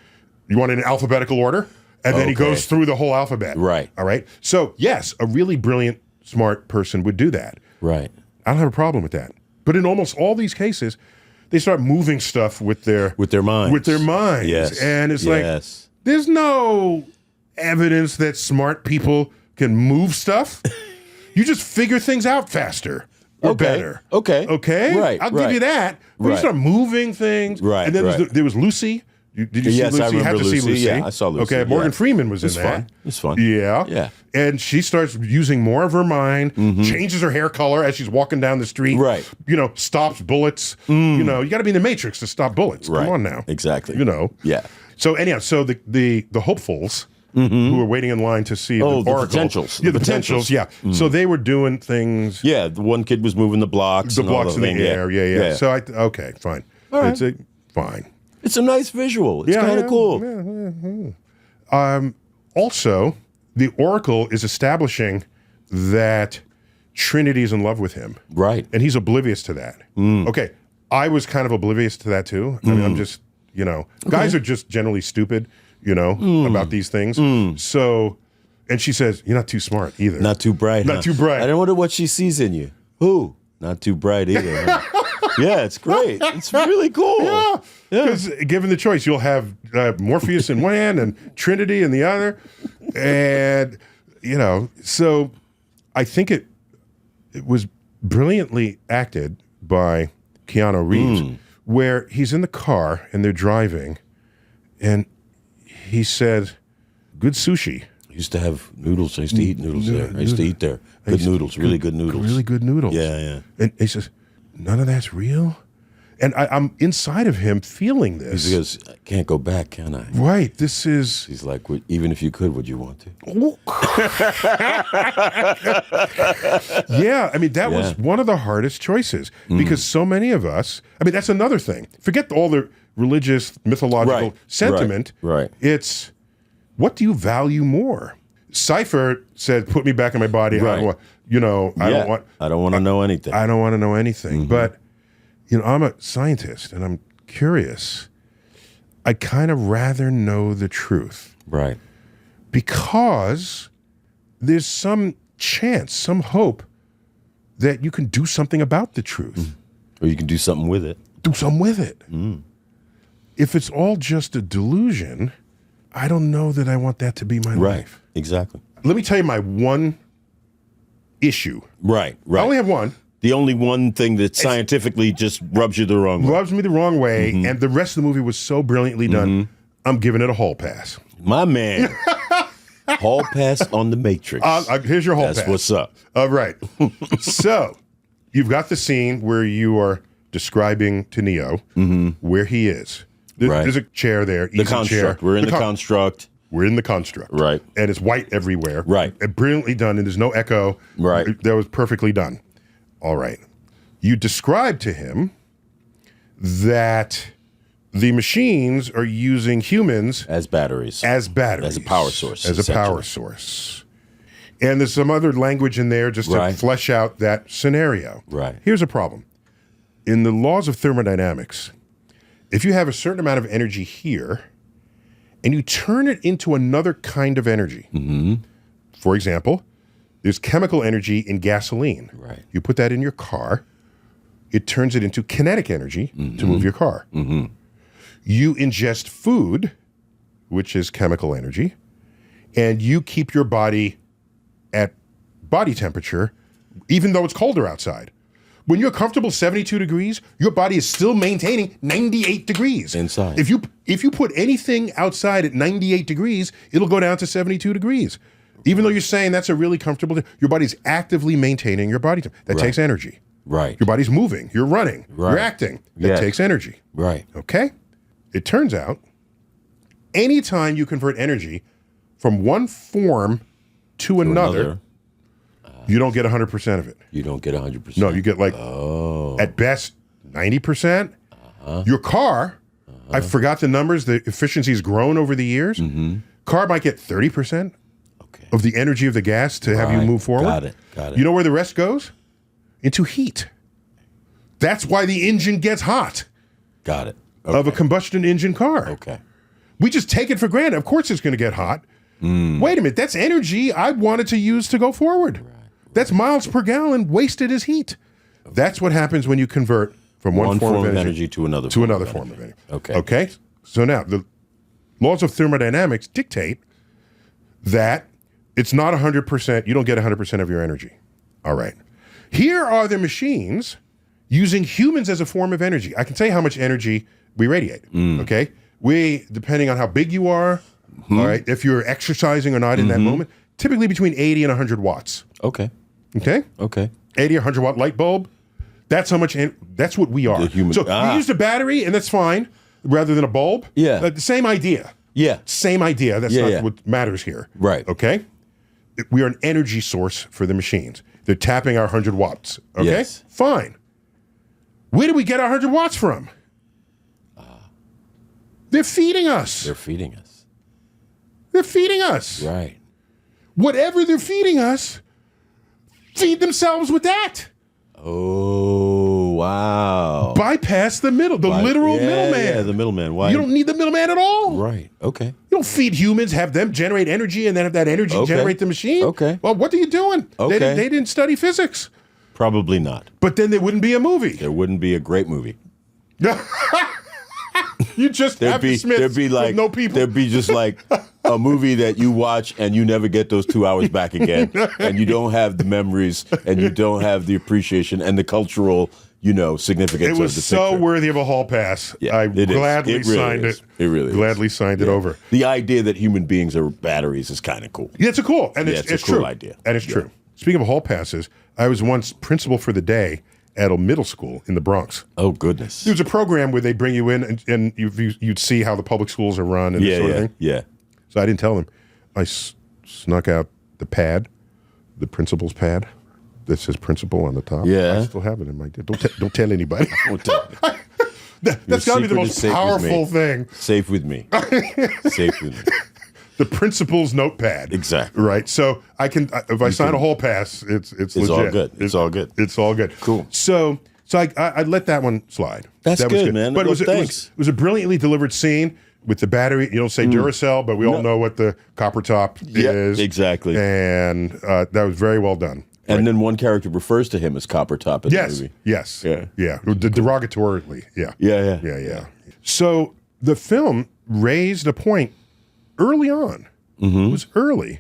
You want it in alphabetical order? And then he goes through the whole alphabet. Right. All right? So, yes, a really brilliant, smart person would do that. Right. I don't have a problem with that. But in almost all these cases, they start moving stuff with their minds. With their minds. Yes. And it's like, there's no evidence that smart people can move stuff. You just figure things out faster or better. Okay. Right. I'll give you that. But you start moving things. Right. And then there was Lucy. Did you see Lucy? I remember You had to Lucy. see Lucy. Yeah, I saw Lucy. Okay, Morgan Freeman was in It's that. fun. It's fun. Yeah. Yeah. And she starts using more of her mind, changes her hair color as she's walking down the street. Right. Stops bullets. You got to be in the Matrix to stop bullets. Right. Come on now. Exactly. Yeah. So anyhow, so the hopefuls who were waiting in line to see the oracle. Potentials. Yeah, the potentials. Yeah. So they were doing things. Yeah, the one kid was moving the blocks. The and all blocks in the thing. air. Yeah. So okay, fine. All right. It's fine. It's a nice visual. It's kind of cool. Also, the Oracle is establishing that Trinity is in love with him. Right. And he's oblivious to that. Okay. I was kind of oblivious to that too. I mean, I'm just, guys are just generally stupid, about these things. So, and she says, you're not too smart either. Not too bright. Not too bright. I don't wonder what she sees in you. Who? Not too bright either. Huh? Yeah, it's great. It's really cool. Yeah. Because given the choice, you'll have Morpheus in one hand and Trinity in the other. And, so I think it was brilliantly acted by Keanu Reeves, where he's in the car and they're driving, and he said, good sushi. I used to have noodles. I used to eat noodles there. I used to eat there. Good noodles. Really good noodles. Really good noodles. Yeah. And he says, none of that's real? And I'm inside of him feeling this. He goes, I can't go back, can I? Right. This is... He's like, even if you could, would you want to? Yeah. I mean, that was one of the hardest choices because so many of us... I mean, that's another thing. Forget all the religious, mythological sentiment. Right. It's, what do you value more? Cypher said, put me back in my body. Right. I don't want... I don't want to know anything. I don't want to know anything. But... I'm a scientist and I'm curious. I'd kind of rather know the truth. Right. Because there's some chance, some hope that you can do something about the truth. Or you can do something with it. Do something with it. If it's all just a delusion, I don't know that I want that to be my life. Exactly. Let me tell you my one issue. Right. I only have one. The only one thing that scientifically just rubs you the wrong way. Rubs me the wrong way, and the rest of the movie was so brilliantly done, I'm giving it a hall pass. My man. Hall pass on the Matrix. Here's your hall pass. That's what's up. All right. So, you've got the scene where you are describing to Neo where he is. There's a chair there. The construct. We're in the construct. We're in the construct. Right. And it's white everywhere. Right. And brilliantly done, and there's no echo. Right. That was perfectly done. All right. You describe to him that the machines are using humans as batteries. As batteries. As a power source. As a power source. And there's some other language in there just to flesh out that scenario. Right. Here's a problem. In the laws of thermodynamics, if you have a certain amount of energy here and you turn it into another kind of energy, for example, there's chemical energy in gasoline. Right. You put that in your car, it turns it into kinetic energy to move your car. You ingest food, which is chemical energy, and you keep your body at body temperature, even though it's colder outside. When you're comfortable 72 degrees, your body is still maintaining 98 degrees. Inside. If you put anything outside at 98 degrees, it'll go down to 72 degrees. Even though you're saying that's a really comfortable, your body's actively maintaining your body. That takes energy. Right. Your body's moving. You're running. Right. You're acting. That Yes. takes energy. Right. Okay? It turns out, anytime you convert energy from one form to another, you don't get 100% of it. You don't get 100%. No, you get like, at best, 90%. Your car, I forgot the numbers, the efficiency's grown over the years. Car might get 30% of the energy of the gas to have you move forward. Got it. You know where the rest goes? Into heat. That's why the engine gets hot Got it. of a combustion engine car. Okay. We just take it for granted. Of course it's going to get hot. Wait a minute, that's energy I wanted to use to go forward. That's miles per gallon wasted as heat. That's what happens when you convert from one form of energy to another form of energy. Okay. Okay? So now, the laws of thermodynamics dictate that it's not 100%, you don't get 100% of your energy. All right. Here are the machines using humans as a form of energy. I can tell you how much energy we radiate, okay? We, depending on how big you are, all right, if you're exercising or not in that moment, typically between 80 and 100 watts, Okay. okay? Okay. 80 or 100 watt light bulb, that's how much, that's what we are. The human- So you used a battery, and that's fine, rather than a bulb. Yeah. The same idea. Yeah. Same idea. That's not Yeah. what matters here. Right. Okay? We are an energy source for the machines. They're tapping our 100 watts. Okay? Yes. Fine. Where do we get our 100 watts from? They're feeding us. They're feeding us. They're feeding us. Right. Whatever they're feeding us, feed themselves with that. Oh, wow. Bypass the literal middleman. Yeah, the middleman. Why? You don't need the middleman at all. Right. Okay. You don't feed humans, have them generate energy, and then have that energy generate the machine. Okay. Well, what are you doing? Okay. They didn't study physics. Probably not. But then there wouldn't be a movie. There wouldn't be a great movie. You just have Smith with no people. There'd be just like a movie that you watch and you never get those 2 hours back again, and you don't have the memories, and you don't have the appreciation and the cultural, significance. It was of the so picture. worthy of a hall pass. Yeah, I it is. gladly It really signed is. it. It really is. Gladly signed it over. The idea that human beings are batteries is kind of cool. Yeah, it's a cool, and Yeah, it's it's a cool true. idea. And it's true. Speaking of hall passes, I was once principal for the day at a middle school in the Bronx. Oh goodness. There was a program where they bring you in and you'd see how the public schools are run and that sort of thing. Yeah. So I didn't tell them. I snuck out the pad, the principal's pad that says principal on the top. Yeah. I still have it in my. Don't tell anybody. Won't tell me. That's got to be the secret most is safe with powerful me. thing. Safe with me. Safe with me. The principal's notepad. Exactly. Right. So I can if I sign a hall pass, it's legit. all good. It's all good. It's all good. Cool. So I let that one slide. That's that was good, man. But Well, it thanks. was a brilliantly delivered scene with the battery. You don't say Duracell, but we all know what the copper top is. exactly. And that was very well done. And then one character refers to him as Copper Top in the movie. Yes. Yeah. Yeah. Derogatorily. Yeah. Yeah. So the film raised a point early on. It was early.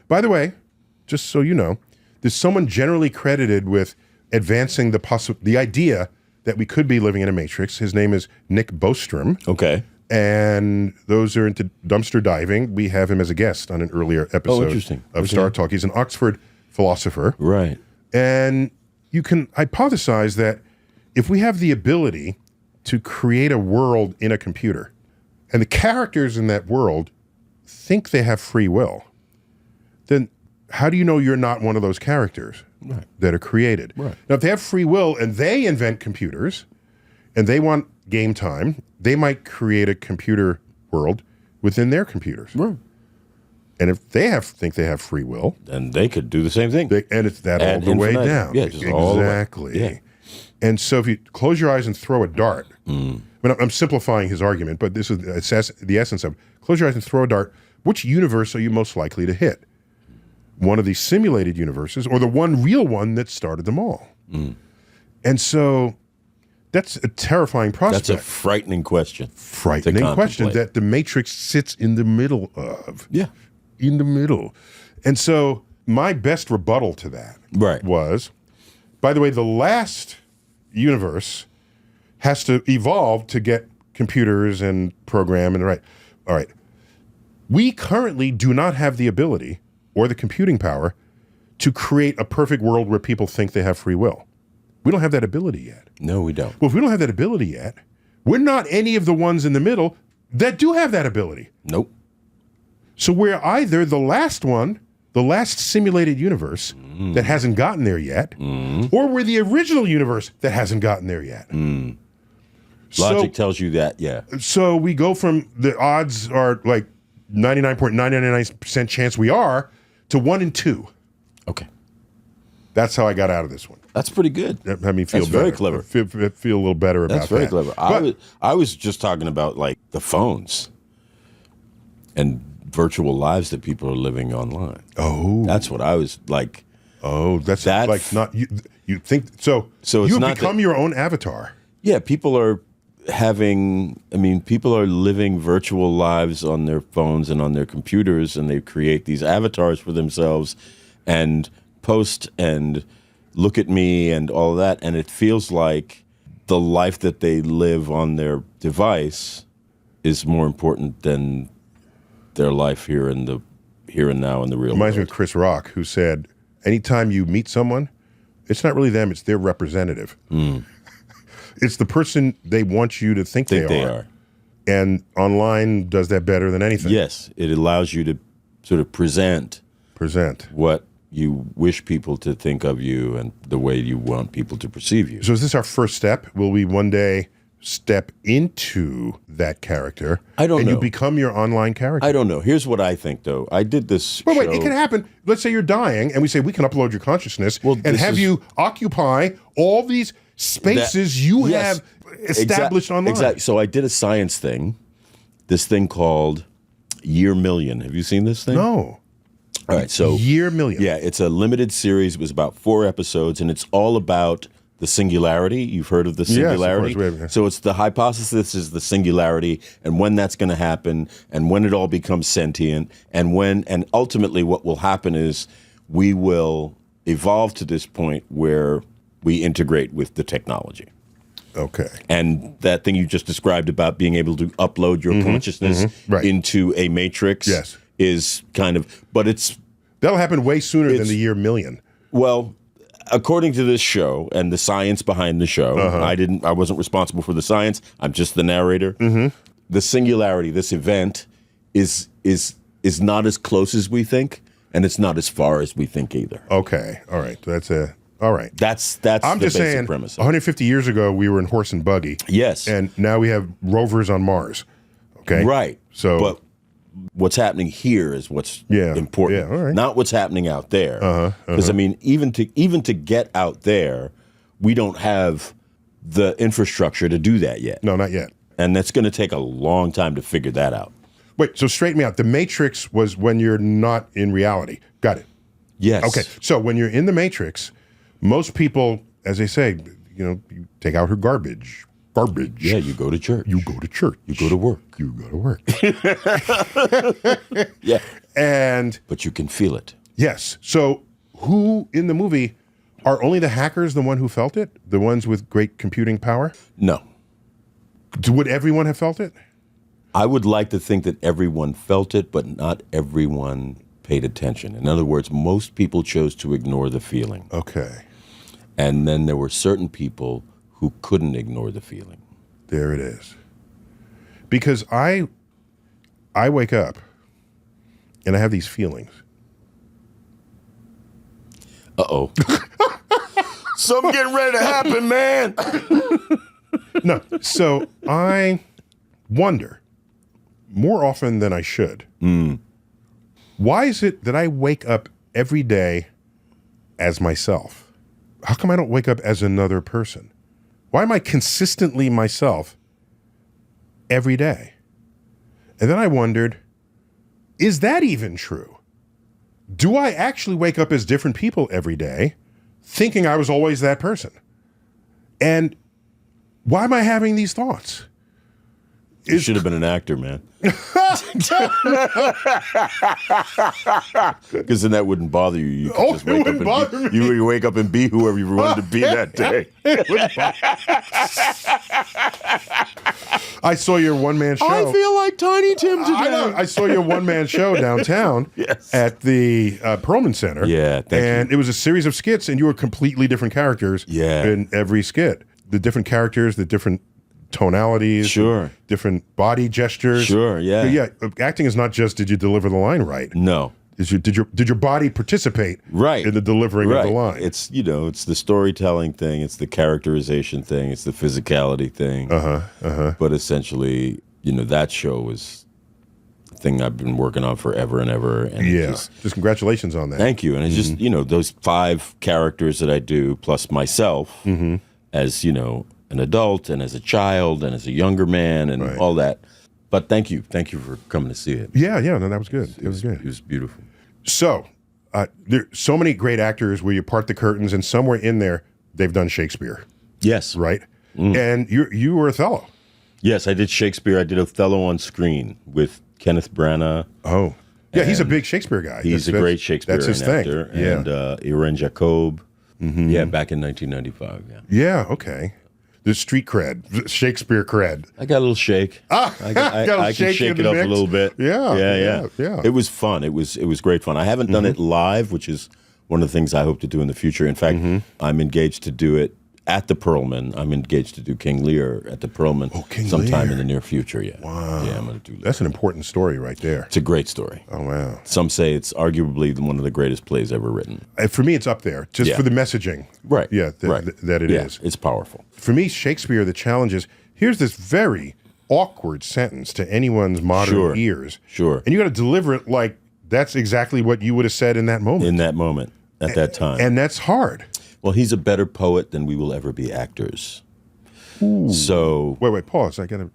By the way, just so you know, there's someone generally credited with advancing the idea that we could be living in a matrix. His name is Nick Bostrom. Okay. And those are into dumpster diving. We have him as a guest on an earlier episode interesting. of Star Talk. He's an Oxford philosopher. Right. And you can hypothesize that if we have the ability to create a world in a computer, and the characters in that world think they have free will, then how do you know you're not one of those characters that are created? Right. Now, if they have free will and they invent computers and they want game time, they might create a computer world within their computers. Right. And if they think they have free will, And they could do the same thing. and it's that all Ad the way infinitum. down. Yeah, just all the way. Exactly. Yeah. And so if you close your eyes and throw a dart, I mean, I'm simplifying his argument, but this is the essence of it. Close your eyes and throw a dart. Which universe are you most likely to hit? One of these simulated universes or the one real one that started them all? And so that's a terrifying prospect. That's a frightening question. Frightening to question contemplate. that the Matrix sits in the middle of. Yeah. In the middle. And so my best rebuttal to that Right. was By the way, the last universe has to evolve to get computers and program and right. All right. We currently do not have the ability or the computing power to create a perfect world where people think they have free will. We don't have that ability yet. No, we don't. Well, if we don't have that ability yet, we're not any of the ones in the middle that do have that ability. Nope. So we're either the last one, the last simulated universe that hasn't gotten there yet, or we're the original universe that hasn't gotten there yet. Logic tells you that, yeah. So we go from the odds are like 99.999% chance we are to 1 in 2. Okay. That's how I got out of this one. That's pretty good. That made me feel That's better. very clever. Feel a little better about that. That's very clever. But- I was just talking about like the phones and virtual lives that people are living online. Oh. That's what I was like. Oh, that's That- like not you. You think so? So it's you not become your own avatar. Yeah, people are people are living virtual lives on their phones and on their computers, and they create these avatars for themselves and post and look at me and all that. And it feels like the life that they live on their device is more important than their life here and now in the real Reminds me world. of Chris Rock, who said, anytime you meet someone, it's not really them, it's their representative. It's the person they want you to think they are. And online does that better than anything. Yes, it allows you to sort of present what you wish people to think of you and the way you want people to perceive you. So is this our first step? Will we one day step into that character? I don't and know. you become your online character? I don't know. Here's what I think, though. I did this But wait, show. it can happen. Let's say you're dying, and we say we can upload your consciousness and this have is- you occupy all these spaces you Yes. have established online. Exactly. So I did a science thing, this thing called Year Million. Have you seen this thing? No. All right. So Year Million. yeah, it's a limited series. It was about 4 episodes, and it's all about the singularity. You've heard of the singularity. course. We have. So it's the hypothesis is the singularity, and when that's going to happen, and when it all becomes sentient, and ultimately what will happen is we will evolve to this point where we integrate with the technology. Okay. And that thing you just described about being able to upload your consciousness right. into a matrix Yes. is kind of, but it's, That'll happen way sooner than It's- the year million. well, according to this show and the science behind the show, I wasn't responsible for the science. I'm just the narrator. The singularity, this event, is not as close as we think, and it's not as far as we think either. Okay. All right. All right. That's I'm the just basic saying, premise. 150 years ago, we were in horse and buggy. Yes. And now we have rovers on Mars. Okay. Right. So, but what's happening here is what's Yeah, important, yeah, all right. not what's happening out there. Because I mean, even to get out there, we don't have the infrastructure to do that yet, no, not yet. and that's going to take a long time to figure that out. Wait, so straighten me out. The Matrix was when you're not in reality. Got it. Yes. Okay. So when you're in the Matrix, most people, as they say, you take out her garbage. Garbage. Yeah, you go to church. You go to church. You go to work. You go to work. Yeah. And But you can feel it. yes. So who in the movie are only the hackers the one who felt it? The ones with great computing power? No. Would everyone have felt it? I would like to think that everyone felt it, but not everyone paid attention. In other words, most people chose to ignore the feeling. Okay. And then there were certain people who couldn't ignore the feeling. There it is. Because I wake up and I have these feelings. Uh-oh. Something getting ready to happen, man. No. So I wonder more often than I should. Why is it that I wake up every day as myself? How come I don't wake up as another person? Why am I consistently myself every day? And then I wondered, is that even true? Do I actually wake up as different people every day, thinking I was always that person? And why am I having these thoughts? You should have been an actor, man. Because then that wouldn't bother you. You could just wake up and you wake up and be whoever you wanted to be that day. I saw your one-man show. I feel like Tiny Tim today. I know. I saw your one-man show downtown at the Perlman Center. Yeah, thank you. And it was a series of skits, and you were completely different characters in every skit. The different characters, the different tonalities, Sure. different body gestures. Sure, yeah. Yeah, acting is not just did you deliver the line right. No. Did your body participate in the delivering of the line? It's it's the storytelling thing, it's the characterization thing, it's the physicality thing. But essentially, that show was the thing I've been working on forever and ever. And just congratulations on that. Thank you. And it's just those 5 characters that I do plus myself as an adult and as a child and as a younger man and all that. But thank you for coming to see it. Yeah, no, that was good. It was good. It was beautiful. So, there's so many great actors where you part the curtains, and somewhere in there, they've done Shakespeare. Yes. Right? And you were Othello. Yes, I did Shakespeare. I did Othello on screen with Kenneth Branagh. Oh. Yeah, he's a big Shakespeare guy. He's a great Shakespeare actor. Yeah. And Irene Jacob. Yeah, back in 1995. Yeah, okay. The street cred, Shakespeare cred. I got a little shake. I can shake it up a little bit. Yeah. It was fun. It was great fun. I haven't done it live, which is one of the things I hope to do in the future. In fact, I'm engaged to do it at the Perlman. I'm engaged to do King Lear at the Perlman sometime in the near future. Yeah. Wow. Yeah, I'm going to do that. That's an important story right there. It's a great story. Oh, wow. Some say it's arguably one of the greatest plays ever written. For me, it's up there, just for the messaging. Right. Yeah, that it is. It's powerful. For me, Shakespeare, the challenge is, here's this very awkward sentence to anyone's modern ears. Sure. And you got to deliver it like that's exactly what you would have said in that moment. In that moment, at that time. And that's hard. Well, he's a better poet than we will ever be actors. Ooh. So wait, pause. I gotta.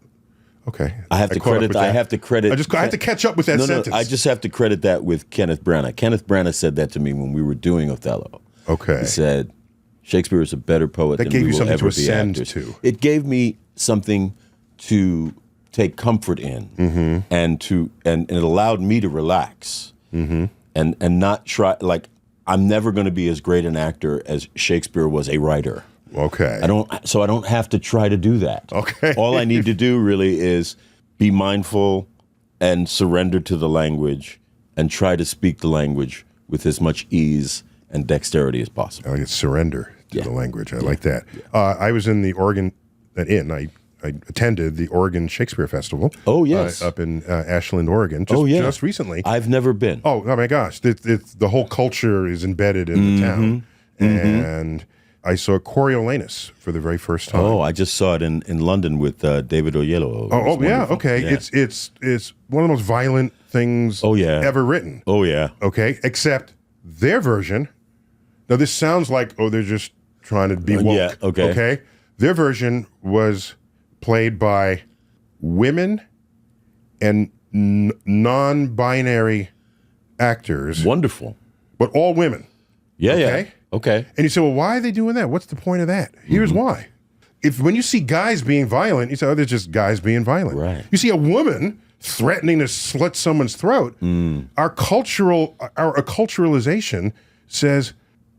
Okay. I have to credit. I have to credit. I have to catch up with that sentence. I just have to credit that with Kenneth Branagh. Kenneth Branagh said that to me when we were doing Othello. Okay. He said, "Shakespeare is a better poet than we will ever be actors." It gave me something to take comfort in, and it allowed me to relax, and not try like. I'm never going to be as great an actor as Shakespeare was a writer. Okay. I don't have to try to do that. Okay. All I need to do really is be mindful and surrender to the language and try to speak the language with as much ease and dexterity as possible. I surrender to the language. I like that. I was in the Oregon I attended the Oregon Shakespeare Festival. Oh, yes. Up in Ashland, Oregon, just recently. I've never been. Oh my gosh. The whole culture is embedded in the town. And I saw Coriolanus for the very first time. Oh, I just saw it in London with David Oyelowo. Oh yeah, okay. Yeah. It's one of the most violent things ever written. Oh, yeah. Okay, except their version, now this sounds like, they're just trying to be woke. Yeah, okay. Okay? Their version was played by women and non-binary actors. Wonderful. But all women. Yeah, okay? Okay. And you say, well, why are they doing that? What's the point of that? Here's why. When you see guys being violent, you say, they're just guys being violent. Right. You see a woman threatening to slit someone's throat. Our acculturalization says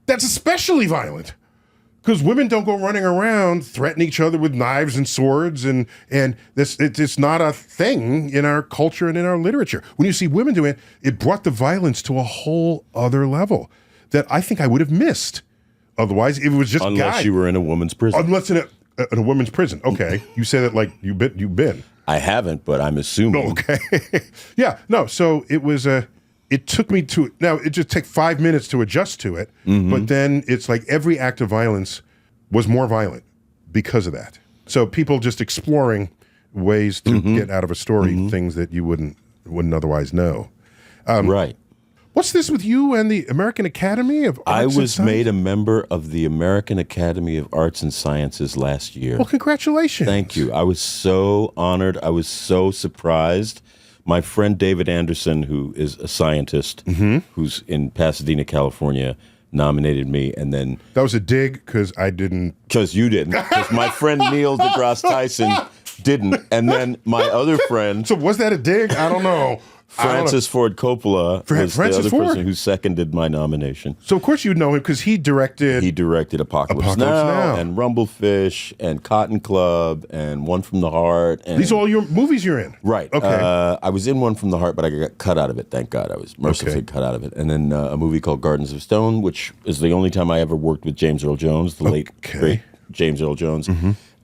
that's especially violent. Because women don't go running around threatening each other with knives and swords, and it's not a thing in our culture and in our literature. When you see women doing it, it brought the violence to a whole other level that I think I would have missed. Otherwise, if it was just unless you were in a woman's prison. Unless in a woman's prison. Okay, you say that like you've been. I haven't, but I'm assuming. No, okay. Yeah, no. So it was it took me to, now it just took 5 minutes to adjust to it, but then it's like every act of violence was more violent because of that. So people just exploring ways to get out of a story things that you wouldn't otherwise know. Right. What's this with you and the American Academy of Arts I and was Sciences? made a member of the American Academy of Arts and Sciences last year. Well, congratulations. Thank you. I was so honored. I was so surprised. My friend David Anderson, who is a scientist, who's in Pasadena, California, nominated me, and then... That was a dig, because I didn't... Because you didn't. Because my friend Neil deGrasse Tyson didn't. And then my other friend, So was that a dig? I don't know. Francis Ford Coppola, was Francis the other Ford? person who seconded my nomination. So of course you'd know him because he directed. He directed Apocalypse Now and Rumblefish and Cotton Club and One from the Heart. And These are all your movies you're in. right. Okay. I was in One from the Heart, but I got cut out of it. Thank God, I was mercifully cut out of it. And then a movie called Gardens of Stone, which is the only time I ever worked with James Earl Jones, the late great James Earl Jones.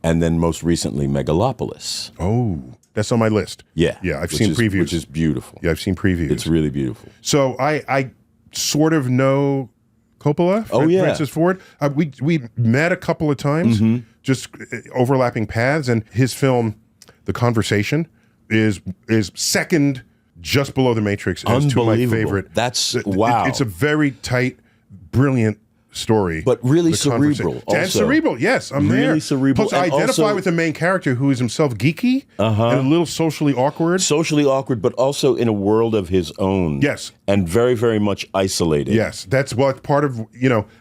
And then most recently, Megalopolis. Oh, that's on my list. Yeah, Yeah, I've seen previews. which is beautiful. Yeah, I've seen previews. It's really beautiful. So I sort of know Coppola. Oh, yeah. Francis Ford. We met a couple of times, just overlapping paths, and his film, The Conversation, is second, just below The Matrix, as to my Unbelievable. favorite. That's wow. It's a very tight, brilliant story, But really The Conversation. cerebral And also. cerebral. Yes, I'm Really there. cerebral, Plus, I and identify also- with the main character who is himself geeky and a little socially awkward. Socially awkward, but also in a world of his own. Yes. And very, very much isolated. Yes, that's what part of,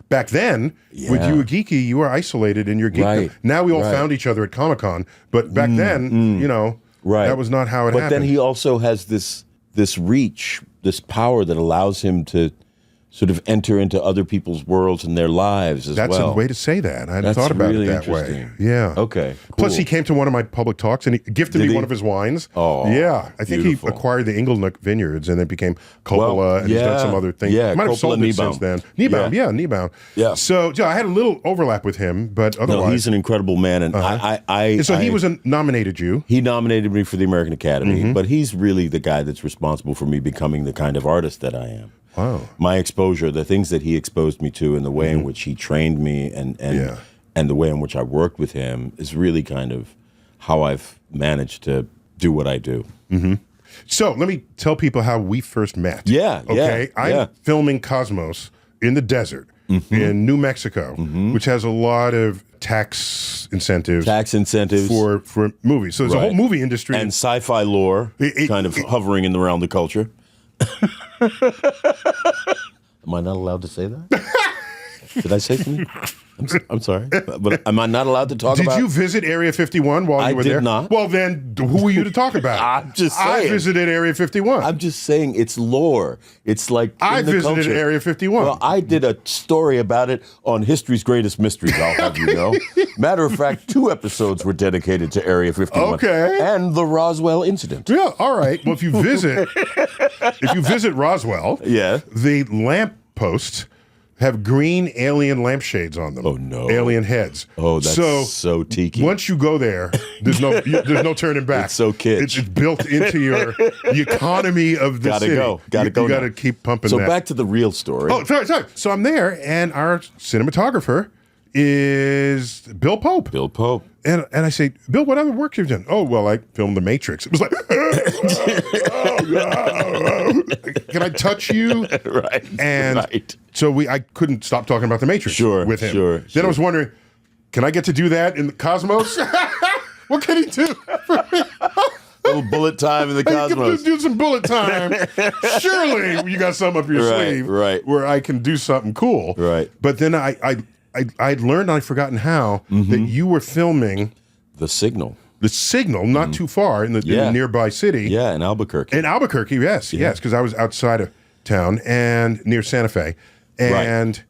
back then, when you were geeky, you were isolated in your geekdom. Right, Now we all right. found each other at Comic-Con, but back then, Right. that was not how it But happened. then he also has this reach, this power that allows him to sort of enter into other people's worlds and their lives as That's well. a way to say that. I hadn't That's thought about really it that way. interesting. Yeah. Okay, Plus, cool. he came to one of my public talks and he gifted Did me he? one of his wines. Oh, yeah. I think beautiful. he acquired the Inglenook Vineyards and then became Coppola Well, and he's done some other things. yeah, Might have Coppola sold it Niebaum. since then. Niebaum, Yeah. Niebaum. Yeah. So I had a little overlap with him, but No, otherwise. he's an incredible man, and Nominated you. He nominated me for the American Academy, Mm-hmm. but he's really the guy that's responsible for me becoming the kind of artist that I am. Wow. My exposure, the things that he exposed me to, and the way in which he trained me, and the way in which I worked with him, is really kind of how I've managed to do what I do. So let me tell people how we first met. Yeah, Okay. yeah, I'm yeah. filming Cosmos in the desert in New Mexico, which has a lot of tax incentives. Tax incentives for movies. So there's a Right. whole movie industry. and sci-fi lore, kind of hovering in the realm of culture. Am I not allowed to say that? Did I say something? I'm sorry, but am I not allowed to talk Did about? you visit Area 51 while I you were did there? not. Well, then who are you to talk about? I'm just I saying. visited Area 51. I'm just saying it's lore. It's like I in the visited culture. Area 51. Well, I did a story about it on History's Greatest Mysteries, I'll have you know. Matter of fact, 2 episodes were dedicated to Area 51. Okay. And the Roswell incident. Yeah, all right. Well, if you visit Roswell, Yeah. the lamp posts have green alien lampshades on them. Oh, no. Alien heads. Oh, that's so tiki. Once you go there, there's no turning back. It's so kitsch. It's built into the economy of the Gotta city. go. Gotta go You got to now. keep pumping So that. back to the real story. Oh, sorry. So I'm there, and our cinematographer is Bill Pope. Bill Pope. And I say, Bill, what other work have you done? Oh, well, I filmed The Matrix. It was like, can I touch you? Right. And right. so I couldn't stop talking about The Matrix with him. Sure. Then I was wondering, can I get to do that in the Cosmos? What can he do? Little bullet time in the Hey, Cosmos. do some bullet time. Surely you got something up your Right, sleeve right. where I can do something cool. Right. But then I'd learned, I'd forgotten how, that you were filming The Signal. The Signal not too far in the nearby city. Yeah, in Albuquerque. In Albuquerque, yes, because I was outside of town and near Santa Fe. And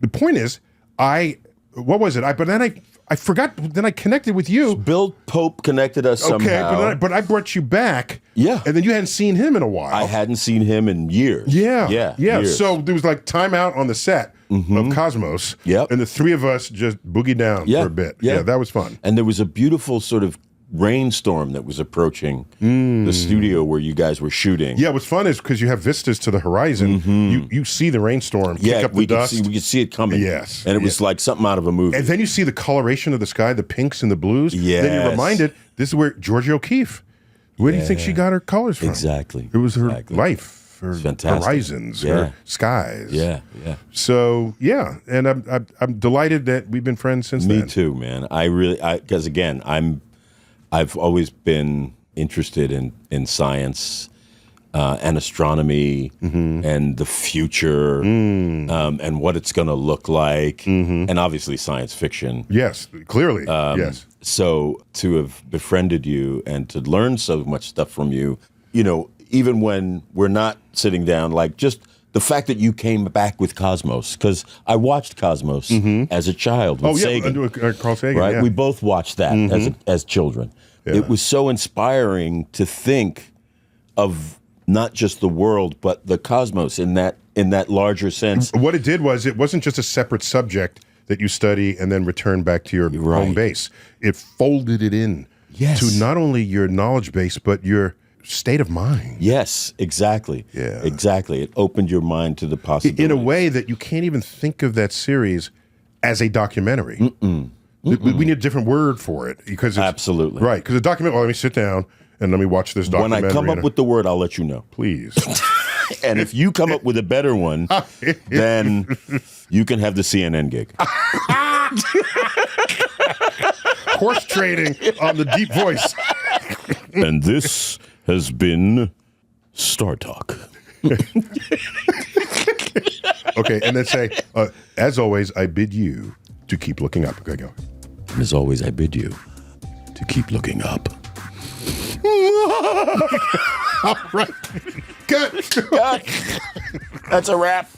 the point is, what was it? But then I forgot, then I connected with you. Bill Pope connected us somehow. Okay, but I brought you back. Yeah. And then you hadn't seen him in a while. I hadn't seen him in years. Yeah. Years. So there was like time out on the set of Cosmos. Yep. And the 3 of us just boogied down for a bit. Yeah, that was fun. And there was a beautiful sort of rainstorm that was approaching the studio where you guys were shooting. Yeah, what's fun is because you have vistas to the horizon, you see the rainstorm kick up the dust. we could see it coming. Yes. And it was like something out of a movie. And then you see the coloration of the sky, the pinks and the blues. Then you're Yes. reminded, this is where Georgia O'Keeffe, where do you think she got her colors from? Exactly. It was her life, her fantastic. Yeah. her skies. Yeah. So, yeah, and I'm delighted that we've been friends since then. Me too, man. Because again, I've always been interested in science. and astronomy and the future and what it's going to look like, and obviously science fiction. Yes, clearly. Yes. So to have befriended you and to learn so much stuff from you, you know, even when we're not sitting down, like just the fact that you came back with Cosmos, because I watched Cosmos as a child with Sagan. Carl Sagan. Right? Yeah. We both watched that as children. Yeah. It was so inspiring to think of not just the world, but the cosmos in that larger sense. What it did was it wasn't just a separate subject that you study and then return back to your home base. It folded it in to not only your knowledge base, but your state of mind. Yes, exactly. Yeah. Exactly. It opened your mind to the possibilities. In a way that you can't even think of that series as a documentary. We need a different word for it because it's, absolutely right. Because a documentary. Well, let me sit down and let me watch this documentary. When I come up with the word, I'll let you know. Please. And if you come up with a better one, then you can have the CNN gig. Horse trading on the deep voice. And this has been StarTalk. Okay, and then say, as always, I bid you to keep looking up. Okay, go. And as always, I bid you to keep looking up. All right. Good. That's a wrap.